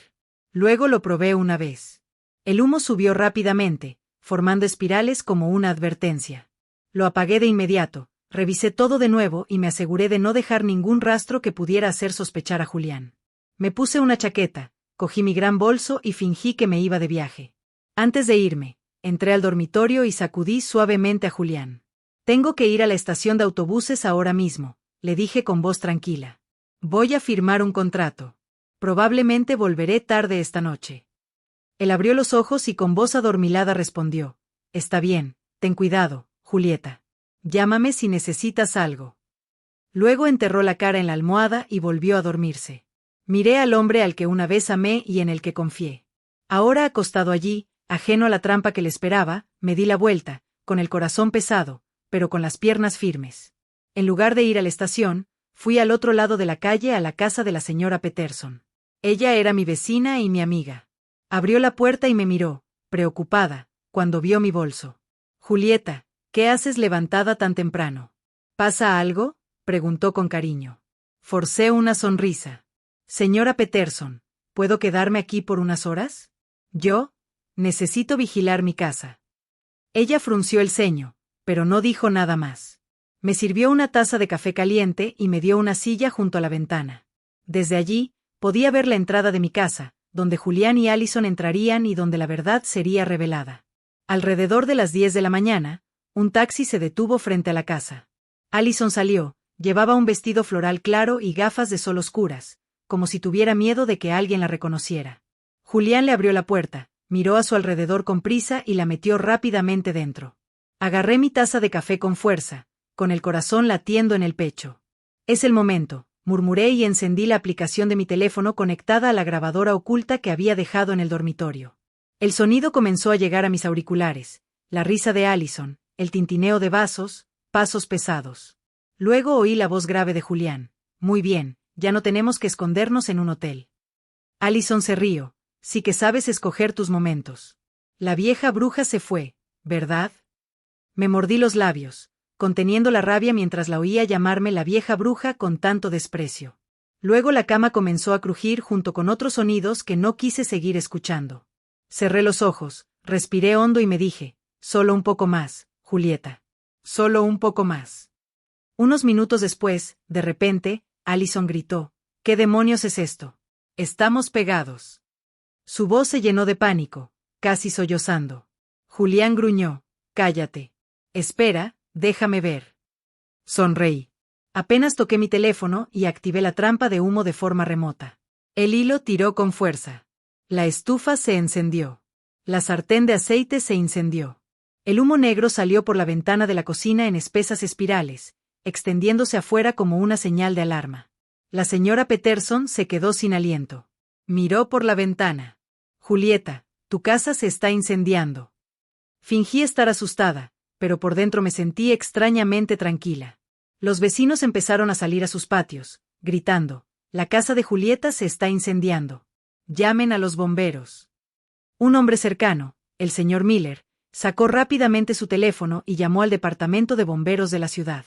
Speaker 1: Luego lo probé una vez. El humo subió rápidamente, formando espirales como una advertencia. Lo apagué de inmediato, revisé todo de nuevo y me aseguré de no dejar ningún rastro que pudiera hacer sospechar a Julián. Me puse una chaqueta, cogí mi gran bolso y fingí que me iba de viaje. Antes de irme, entré al dormitorio y sacudí suavemente a Julián. Tengo que ir a la estación de autobuses ahora mismo, le dije con voz tranquila. Voy a firmar un contrato. Probablemente volveré tarde esta noche. Él abrió los ojos y con voz adormilada respondió. Está bien, ten cuidado, Julieta. Llámame si necesitas algo. Luego enterró la cara en la almohada y volvió a dormirse. Miré al hombre al que una vez amé y en el que confié. Ahora acostado allí, ajeno a la trampa que le esperaba, me di la vuelta, con el corazón pesado, pero con las piernas firmes. En lugar de ir a la estación, fui al otro lado de la calle a la casa de la señora Peterson. Ella era mi vecina y mi amiga. Abrió la puerta y me miró, preocupada, cuando vio mi bolso. Julieta, ¿qué haces levantada tan temprano? ¿Pasa algo?, preguntó con cariño. Forcé una sonrisa. Señora Peterson, ¿puedo quedarme aquí por unas horas? Yo necesito vigilar mi casa. Ella frunció el ceño, pero no dijo nada más. Me sirvió una taza de café caliente y me dio una silla junto a la ventana. Desde allí, podía ver la entrada de mi casa, donde Julián y Allison entrarían y donde la verdad sería revelada. Alrededor de las 10 de la mañana, un taxi se detuvo frente a la casa. Allison salió, llevaba un vestido floral claro y gafas de sol oscuras, como si tuviera miedo de que alguien la reconociera. Julián le abrió la puerta, miró a su alrededor con prisa y la metió rápidamente dentro. Agarré mi taza de café con fuerza, con el corazón latiendo en el pecho. Es el momento, murmuré y encendí la aplicación de mi teléfono conectada a la grabadora oculta que había dejado en el dormitorio. El sonido comenzó a llegar a mis auriculares, la risa de Allison, el tintineo de vasos, pasos pesados. Luego oí la voz grave de Julián. Muy bien, ya no tenemos que escondernos en un hotel. Allison se rió. Sí que sabes escoger tus momentos. La vieja bruja se fue, ¿verdad? Me mordí los labios, conteniendo la rabia mientras la oía llamarme la vieja bruja con tanto desprecio. Luego la cama comenzó a crujir junto con otros sonidos que no quise seguir escuchando. Cerré los ojos, respiré hondo y me dije, solo un poco más, Julieta. Solo un poco más. Unos minutos después, de repente, Allison gritó, ¿qué demonios es esto? Estamos pegados. Su voz se llenó de pánico, casi sollozando. Julián gruñó, cállate. Espera, déjame ver. Sonreí. Apenas toqué mi teléfono y activé la trampa de humo de forma remota. El hilo tiró con fuerza. La estufa se encendió. La sartén de aceite se incendió. El humo negro salió por la ventana de la cocina en espesas espirales, extendiéndose afuera como una señal de alarma. La señora Peterson se quedó sin aliento. Miró por la ventana. Julieta, tu casa se está incendiando. Fingí estar asustada, pero por dentro me sentí extrañamente tranquila. Los vecinos empezaron a salir a sus patios, gritando, la casa de Julieta se está incendiando. Llamen a los bomberos. Un hombre cercano, el señor Miller, sacó rápidamente su teléfono y llamó al departamento de bomberos de la ciudad.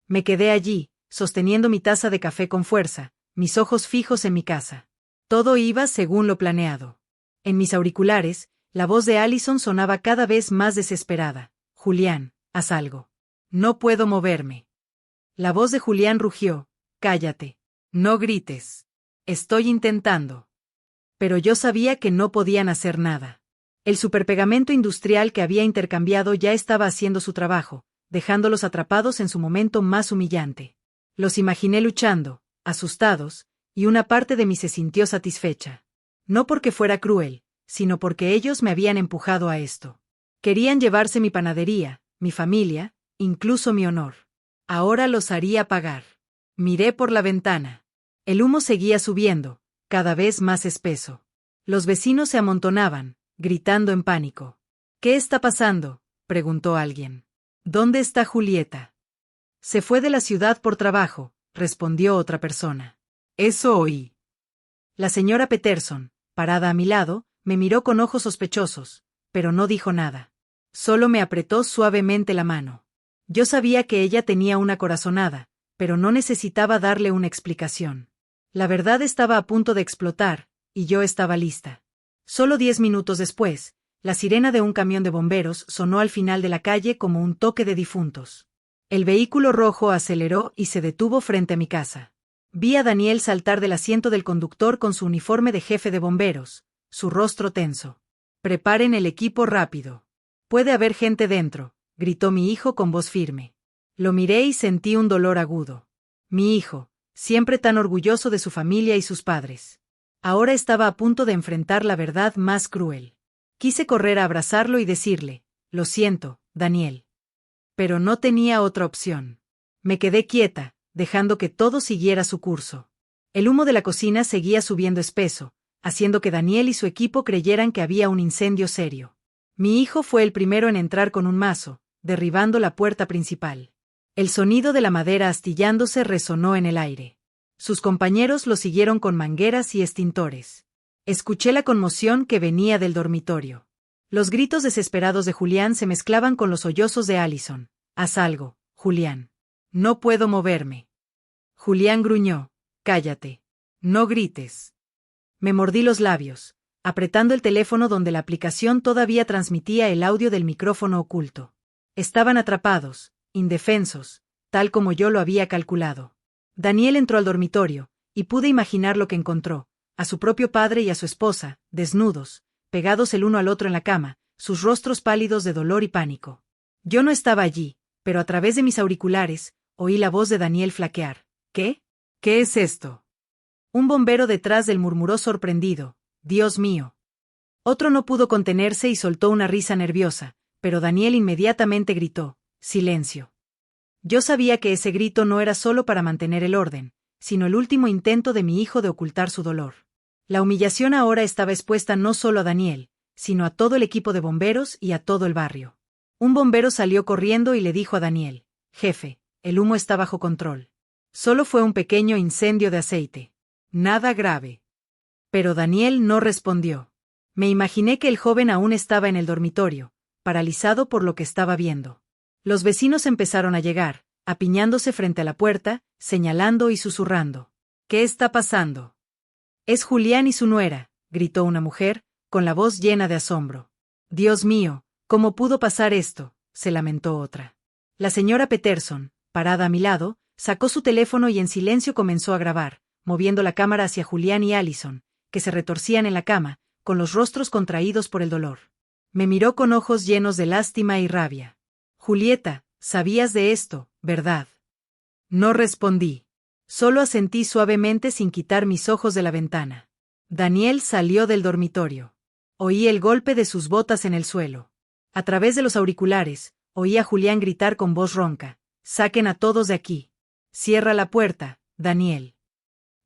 Speaker 1: Me quedé allí, sosteniendo mi taza de café con fuerza, mis ojos fijos en mi casa. Todo iba según lo planeado. En mis auriculares, la voz de Allison sonaba cada vez más desesperada. Julián, haz algo. No puedo moverme. La voz de Julián rugió. Cállate. No grites. Estoy intentando. Pero yo sabía que no podían hacer nada. El superpegamento industrial que había intercambiado ya estaba haciendo su trabajo, dejándolos atrapados en su momento más humillante. Los imaginé luchando, asustados, y una parte de mí se sintió satisfecha. No porque fuera cruel, sino porque ellos me habían empujado a esto. Querían llevarse mi panadería, mi familia, incluso mi honor. Ahora los haría pagar. Miré por la ventana. El humo seguía subiendo, cada vez más espeso. Los vecinos se amontonaban, gritando en pánico. ¿Qué está pasando?, preguntó alguien. ¿Dónde está Julieta? Se fue de la ciudad por trabajo, respondió otra persona. Eso oí. La señora Peterson, parada a mi lado, me miró con ojos sospechosos, pero no dijo nada. Solo me apretó suavemente la mano. Yo sabía que ella tenía una corazonada, pero no necesitaba darle una explicación. La verdad estaba a punto de explotar, y yo estaba lista. Solo 10 minutos después, la sirena de un camión de bomberos sonó al final de la calle como un toque de difuntos. El vehículo rojo aceleró y se detuvo frente a mi casa. Vi a Daniel saltar del asiento del conductor con su uniforme de jefe de bomberos, su rostro tenso. Preparen el equipo rápido. Puede haber gente dentro, gritó mi hijo con voz firme. Lo miré y sentí un dolor agudo. Mi hijo, siempre tan orgulloso de su familia y sus padres. Ahora estaba a punto de enfrentar la verdad más cruel. Quise correr a abrazarlo y decirle, lo siento, Daniel. Pero no tenía otra opción. Me quedé quieta, dejando que todo siguiera su curso. El humo de la cocina seguía subiendo espeso, haciendo que Daniel y su equipo creyeran que había un incendio serio. Mi hijo fue el primero en entrar con un mazo, derribando la puerta principal. El sonido de la madera astillándose resonó en el aire. Sus compañeros lo siguieron con mangueras y extintores. Escuché la conmoción que venía del dormitorio. Los gritos desesperados de Julián se mezclaban con los sollozos de Allison. «Haz algo, Julián. No puedo moverme». Julián gruñó. «Cállate. No grites». Me mordí los labios, apretando el teléfono donde la aplicación todavía transmitía el audio del micrófono oculto. Estaban atrapados, indefensos, tal como yo lo había calculado. Daniel entró al dormitorio, y pude imaginar lo que encontró: a su propio padre y a su esposa, desnudos, pegados el uno al otro en la cama, sus rostros pálidos de dolor y pánico. Yo no estaba allí, pero a través de mis auriculares, oí la voz de Daniel flaquear. «¿Qué? ¿Qué es esto?» Un bombero detrás del murmuró sorprendido. «Dios mío». Otro no pudo contenerse y soltó una risa nerviosa, pero Daniel inmediatamente gritó: «Silencio». Yo sabía que ese grito no era solo para mantener el orden, sino el último intento de mi hijo de ocultar su dolor. La humillación ahora estaba expuesta no solo a Daniel, sino a todo el equipo de bomberos y a todo el barrio. Un bombero salió corriendo y le dijo a Daniel: «Jefe, el humo está bajo control. Solo fue un pequeño incendio de aceite. Nada grave». Pero Daniel no respondió. Me imaginé que el joven aún estaba en el dormitorio, paralizado por lo que estaba viendo. Los vecinos empezaron a llegar, apiñándose frente a la puerta, señalando y susurrando. «¿Qué está pasando?» «Es Julián y su nuera», gritó una mujer, con la voz llena de asombro. «Dios mío, ¿cómo pudo pasar esto?», se lamentó otra. La señora Peterson, parada a mi lado, sacó su teléfono y en silencio comenzó a grabar, moviendo la cámara hacia Julián y Allison, que se retorcían en la cama, con los rostros contraídos por el dolor. Me miró con ojos llenos de lástima y rabia. «Julieta, sabías de esto, ¿verdad?». No respondí. Solo asentí suavemente sin quitar mis ojos de la ventana. Daniel salió del dormitorio. Oí el golpe de sus botas en el suelo. A través de los auriculares, oí a Julián gritar con voz ronca: «Saquen a todos de aquí. Cierra la puerta, Daniel».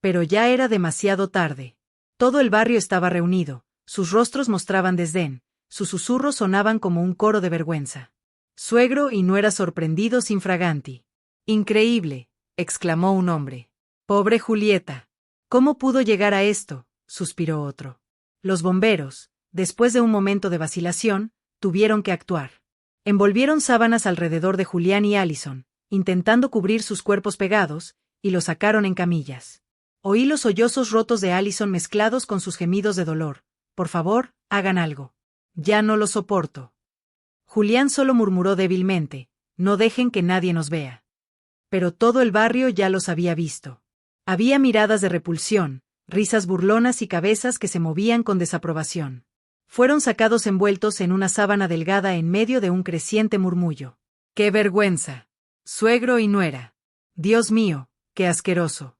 Speaker 1: Pero ya era demasiado tarde. Todo el barrio estaba reunido, sus rostros mostraban desdén, sus susurros sonaban como un coro de vergüenza. «Suegro y nuera sorprendidos infraganti». «Increíble», exclamó un hombre. «Pobre Julieta. ¿Cómo pudo llegar a esto?», suspiró otro. Los bomberos, después de un momento de vacilación, tuvieron que actuar. Envolvieron sábanas alrededor de Julián y Allison, intentando cubrir sus cuerpos pegados, y los sacaron en camillas. Oí los sollozos rotos de Allison mezclados con sus gemidos de dolor. «Por favor, hagan algo. Ya no lo soporto». Julián solo murmuró débilmente: «No dejen que nadie nos vea». Pero todo el barrio ya los había visto. Había miradas de repulsión, risas burlonas y cabezas que se movían con desaprobación. Fueron sacados envueltos en una sábana delgada en medio de un creciente murmullo. «¡Qué vergüenza! Suegro y nuera. Dios mío, qué asqueroso».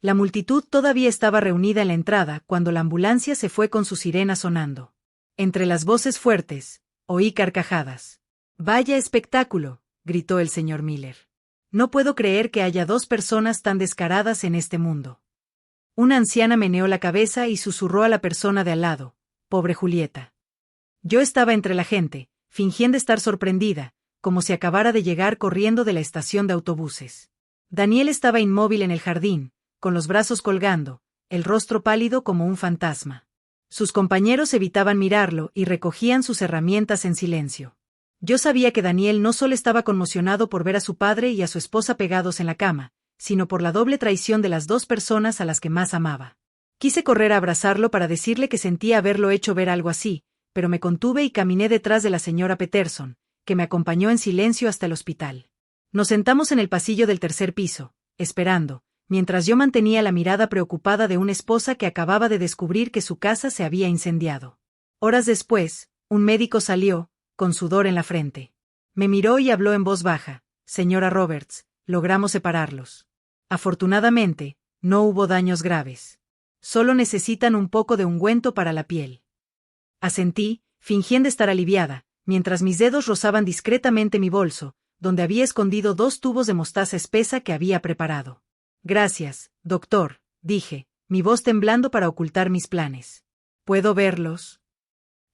Speaker 1: La multitud todavía estaba reunida en la entrada cuando la ambulancia se fue con su sirena sonando. Entre las voces fuertes, oí carcajadas. «¡Vaya espectáculo!», gritó el señor Miller. «No puedo creer que haya dos personas tan descaradas en este mundo». Una anciana meneó la cabeza y susurró a la persona de al lado: «Pobre Julieta». Yo estaba entre la gente, fingiendo estar sorprendida, como si acabara de llegar corriendo de la estación de autobuses. Daniel estaba inmóvil en el jardín, con los brazos colgando, el rostro pálido como un fantasma. Sus compañeros evitaban mirarlo y recogían sus herramientas en silencio. Yo sabía que Daniel no solo estaba conmocionado por ver a su padre y a su esposa pegados en la cama, sino por la doble traición de las dos personas a las que más amaba. Quise correr a abrazarlo para decirle que sentía haberlo hecho ver algo así, pero me contuve y caminé detrás de la señora Peterson, que me acompañó en silencio hasta el hospital. Nos sentamos en el pasillo del tercer piso, esperando, mientras yo mantenía la mirada preocupada de una esposa que acababa de descubrir que su casa se había incendiado. Horas después, un médico salió, con sudor en la frente. Me miró y habló en voz baja: «Señora Roberts, logramos separarlos. Afortunadamente, no hubo daños graves. Solo necesitan un poco de ungüento para la piel». Asentí, fingiendo estar aliviada, mientras mis dedos rozaban discretamente mi bolso, donde había escondido 2 tubos de mostaza espesa que había preparado. «Gracias, doctor», dije, mi voz temblando para ocultar mis planes. «¿Puedo verlos?».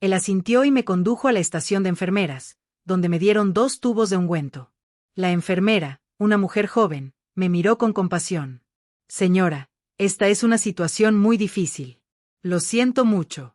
Speaker 1: Él asintió y me condujo a la estación de enfermeras, donde me dieron 2 tubos de ungüento. La enfermera, una mujer joven, me miró con compasión. «Señora, esta es una situación muy difícil. Lo siento mucho».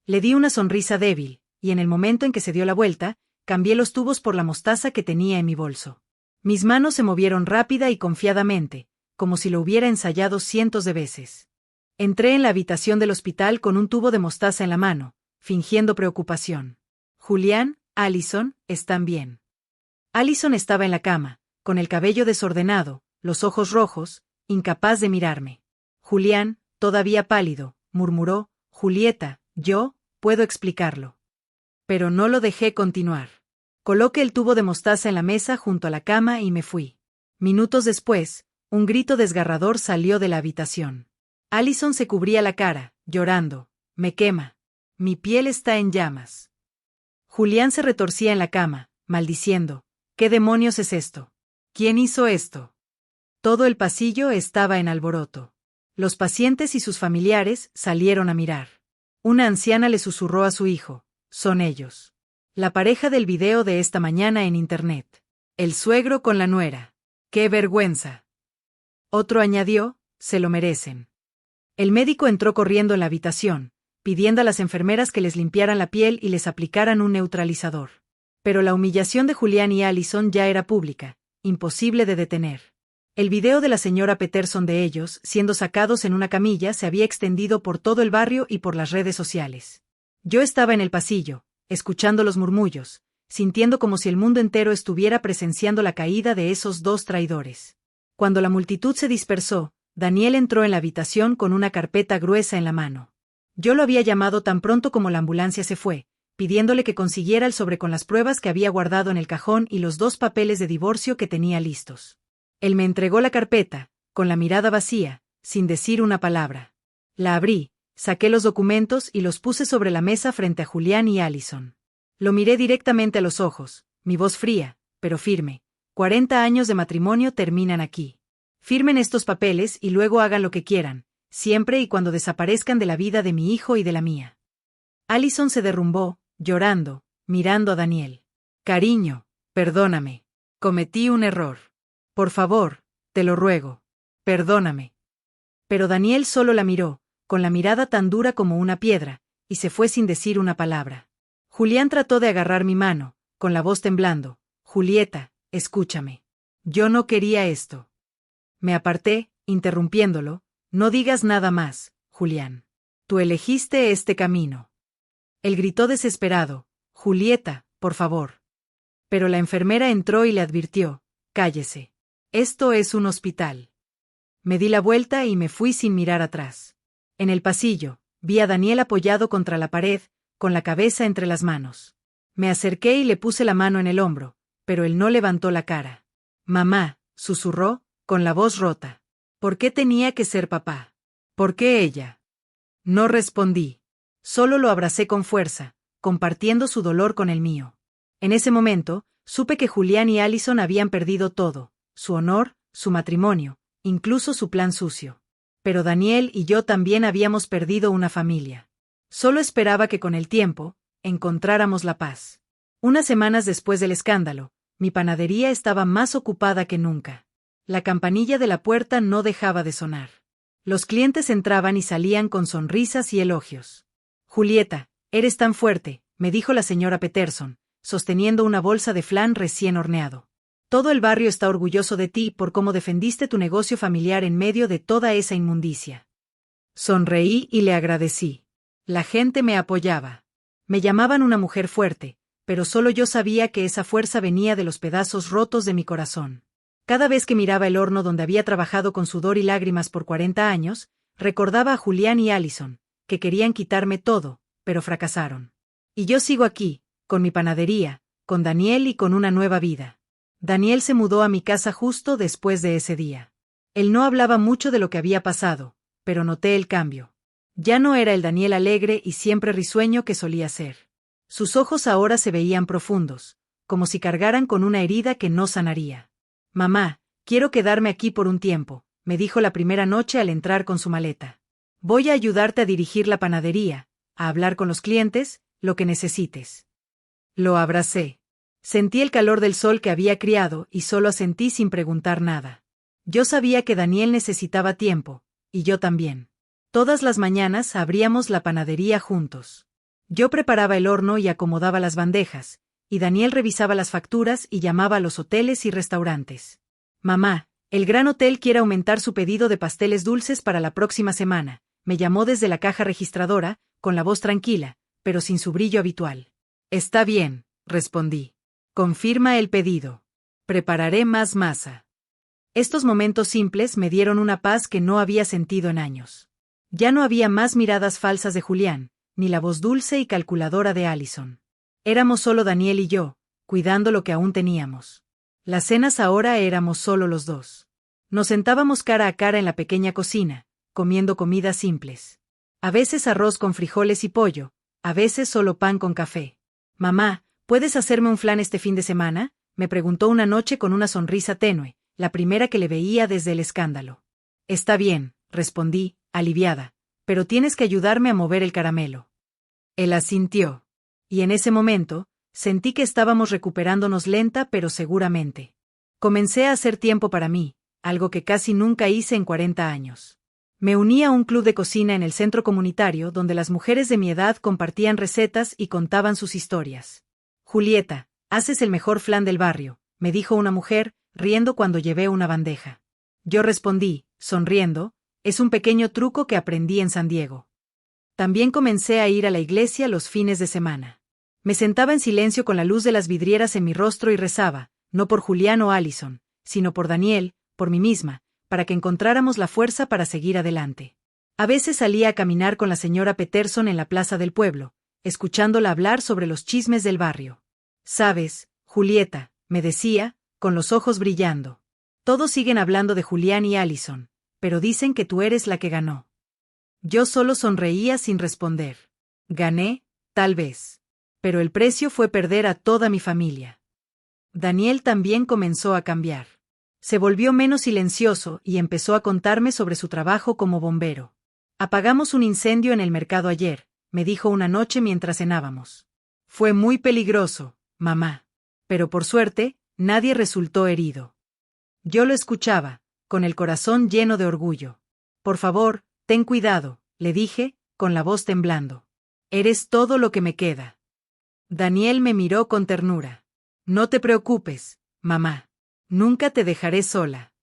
Speaker 1: Le di una sonrisa débil, y en el momento en que se dio la vuelta, cambié los tubos por la mostaza que tenía en mi bolso. Mis manos se movieron rápida y confiadamente, como si lo hubiera ensayado cientos de veces. Entré en la habitación del hospital con un tubo de mostaza en la mano, fingiendo preocupación. Julián, Allison, ¿están bien? Allison estaba en la cama, con el cabello desordenado, los ojos rojos, incapaz de mirarme. Julián, todavía pálido, murmuró, Julieta, yo, puedo explicarlo. Pero no lo dejé continuar. Coloqué el tubo de mostaza en la mesa junto a la cama y me fui. Minutos después, un grito desgarrador salió de la habitación. Allison se cubría la cara, llorando. Me quema. Mi piel está en llamas. Julián se retorcía en la cama, maldiciendo. ¿Qué demonios es esto? ¿Quién hizo esto? Todo el pasillo estaba en alboroto. Los pacientes y sus familiares salieron a mirar. Una anciana le susurró a su hijo. Son ellos. La pareja del video de esta mañana en internet. El suegro con la nuera. ¡Qué vergüenza! Otro añadió, se lo merecen. El médico entró corriendo en la habitación, pidiendo a las enfermeras que les limpiaran la piel y les aplicaran un neutralizador. Pero la humillación de Julián y Allison ya era pública, imposible de detener. El video de la señora Peterson de ellos, siendo sacados en una camilla, se había extendido por todo el barrio y por las redes sociales. Yo estaba en el pasillo, escuchando los murmullos, sintiendo como si el mundo entero estuviera presenciando la caída de esos dos traidores. Cuando la multitud se dispersó, Daniel entró en la habitación con una carpeta gruesa en la mano. Yo lo había llamado tan pronto como la ambulancia se fue, pidiéndole que consiguiera el sobre con las pruebas que había guardado en el cajón y los 2 papeles de divorcio que tenía listos. Él me entregó la carpeta, con la mirada vacía, sin decir una palabra. La abrí, saqué los documentos y los puse sobre la mesa frente a Julián y Allison. Lo miré directamente a los ojos, mi voz fría, pero firme. 40 años de matrimonio terminan aquí. Firmen estos papeles y luego hagan lo que quieran, siempre y cuando desaparezcan de la vida de mi hijo y de la mía. Allison se derrumbó, llorando, mirando a Daniel. Cariño, perdóname. Cometí un error. Por favor, te lo ruego. Perdóname. Pero Daniel solo la miró, con la mirada tan dura como una piedra, y se fue sin decir una palabra. Julián trató de agarrar mi mano, con la voz temblando. Julieta, escúchame. Yo no quería esto. Me aparté, interrumpiéndolo. No digas nada más, Julián. Tú elegiste este camino. Él gritó desesperado. Julieta, por favor. Pero la enfermera entró y le advirtió. Cállese. Esto es un hospital. Me di la vuelta y me fui sin mirar atrás. En el pasillo, vi a Daniel apoyado contra la pared, con la cabeza entre las manos. Me acerqué y le puse la mano en el hombro, pero él no levantó la cara. Mamá, susurró, con la voz rota. ¿Por qué tenía que ser papá? ¿Por qué ella? No respondí. Solo lo abracé con fuerza, compartiendo su dolor con el mío. En ese momento, supe que Julián y Allison habían perdido todo, su honor, su matrimonio, incluso su plan sucio. Pero Daniel y yo también habíamos perdido una familia. Solo esperaba que con el tiempo, encontráramos la paz. Unas semanas después del escándalo, mi panadería estaba más ocupada que nunca. La campanilla de la puerta no dejaba de sonar. Los clientes entraban y salían con sonrisas y elogios. Julieta, eres tan fuerte, me dijo la señora Peterson, sosteniendo una bolsa de flan recién horneado. Todo el barrio está orgulloso de ti por cómo defendiste tu negocio familiar en medio de toda esa inmundicia. Sonreí y le agradecí. La gente me apoyaba. Me llamaban una mujer fuerte, pero solo yo sabía que esa fuerza venía de los pedazos rotos de mi corazón. Cada vez que miraba el horno donde había trabajado con sudor y lágrimas por 40 años, recordaba a Julián y Allison, que querían quitarme todo, pero fracasaron. Y yo sigo aquí, con mi panadería, con Daniel y con una nueva vida. Daniel se mudó a mi casa justo después de ese día. Él no hablaba mucho de lo que había pasado, pero noté el cambio. Ya no era el Daniel alegre y siempre risueño que solía ser. Sus ojos ahora se veían profundos, como si cargaran con una herida que no sanaría. Mamá, quiero quedarme aquí por un tiempo, me dijo la primera noche al entrar con su maleta. Voy a ayudarte a dirigir la panadería, a hablar con los clientes, lo que necesites. Lo abracé. Sentí el calor del sol que había criado y solo asentí sin preguntar nada. Yo sabía que Daniel necesitaba tiempo, y yo también. Todas las mañanas abríamos la panadería juntos. Yo preparaba el horno y acomodaba las bandejas, y Daniel revisaba las facturas y llamaba a los hoteles y restaurantes. Mamá, el Gran Hotel quiere aumentar su pedido de pasteles dulces para la próxima semana, me llamó desde la caja registradora, con la voz tranquila, pero sin su brillo habitual. Está bien, respondí. Confirma el pedido. Prepararé más masa. Estos momentos simples me dieron una paz que no había sentido en años. Ya no había más miradas falsas de Julián, ni la voz dulce y calculadora de Allison. Éramos solo Daniel y yo, cuidando lo que aún teníamos. Las cenas ahora éramos solo los dos. Nos sentábamos cara a cara en la pequeña cocina, comiendo comidas simples. A veces arroz con frijoles y pollo, a veces solo pan con café. Mamá, ¿puedes hacerme un flan este fin de semana?, me preguntó una noche con una sonrisa tenue, la primera que le veía desde el escándalo. Está bien, respondí, aliviada, pero tienes que ayudarme a mover el caramelo. Él asintió. Y en ese momento, sentí que estábamos recuperándonos lenta pero seguramente. Comencé a hacer tiempo para mí, algo que casi nunca hice en 40 años. Me uní a un club de cocina en el centro comunitario donde las mujeres de mi edad compartían recetas y contaban sus historias. Julieta, haces el mejor flan del barrio, me dijo una mujer, riendo cuando llevé una bandeja. Yo respondí, sonriendo, es un pequeño truco que aprendí en San Diego. También comencé a ir a la iglesia los fines de semana. Me sentaba en silencio con la luz de las vidrieras en mi rostro y rezaba, no por Julián o Allison, sino por Daniel, por mí misma, para que encontráramos la fuerza para seguir adelante. A veces salía a caminar con la señora Peterson en la plaza del pueblo, escuchándola hablar sobre los chismes del barrio. Sabes, Julieta, me decía, con los ojos brillando. Todos siguen hablando de Julián y Allison, pero dicen que tú eres la que ganó. Yo solo sonreía sin responder. Gané, tal vez. Pero el precio fue perder a toda mi familia. Daniel también comenzó a cambiar. Se volvió menos silencioso y empezó a contarme sobre su trabajo como bombero. Apagamos un incendio en el mercado ayer, me dijo una noche mientras cenábamos. Fue muy peligroso, mamá. Pero por suerte, nadie resultó herido. Yo lo escuchaba, con el corazón lleno de orgullo. Por favor, ten cuidado, le dije, con la voz temblando. Eres todo lo que me queda. Daniel me miró con ternura. No te preocupes, mamá. Nunca te dejaré sola.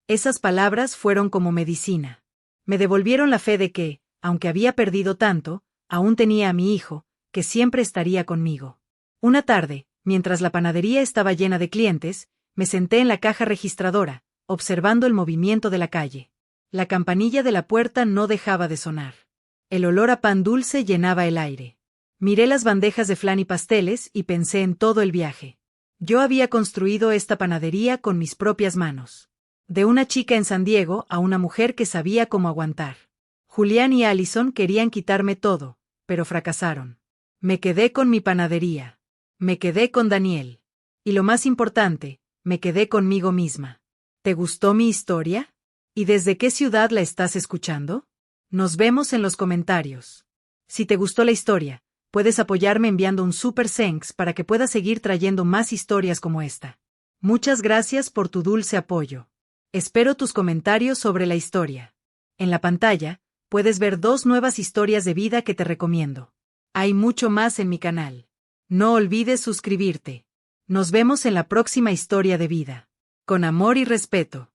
Speaker 1: Esas palabras fueron como medicina. Me devolvieron la fe de que, aunque había perdido tanto, aún tenía a mi hijo, que siempre estaría conmigo. Una tarde, mientras la panadería estaba llena de clientes, me senté en la caja registradora, observando el movimiento de la calle. La campanilla de la puerta no dejaba de sonar. El olor a pan dulce llenaba el aire. Miré las bandejas de flan y pasteles y pensé en todo el viaje. Yo había construido esta panadería con mis propias manos. De una chica en San Diego a una mujer que sabía cómo aguantar. Julián y Allison querían quitarme todo, pero fracasaron. Me quedé con mi panadería. Me quedé con Daniel. Y lo más importante, me quedé conmigo misma. ¿Te gustó mi historia? ¿Y desde qué ciudad la estás escuchando? Nos vemos en los comentarios. Si te gustó la historia, puedes apoyarme enviando un super thanks para que pueda seguir trayendo más historias como esta. Muchas gracias por tu dulce apoyo. Espero tus comentarios sobre la historia. En la pantalla, puedes ver 2 nuevas historias de vida que te recomiendo. Hay mucho más en mi canal. No olvides suscribirte. Nos vemos en la próxima historia de vida. Con amor y respeto.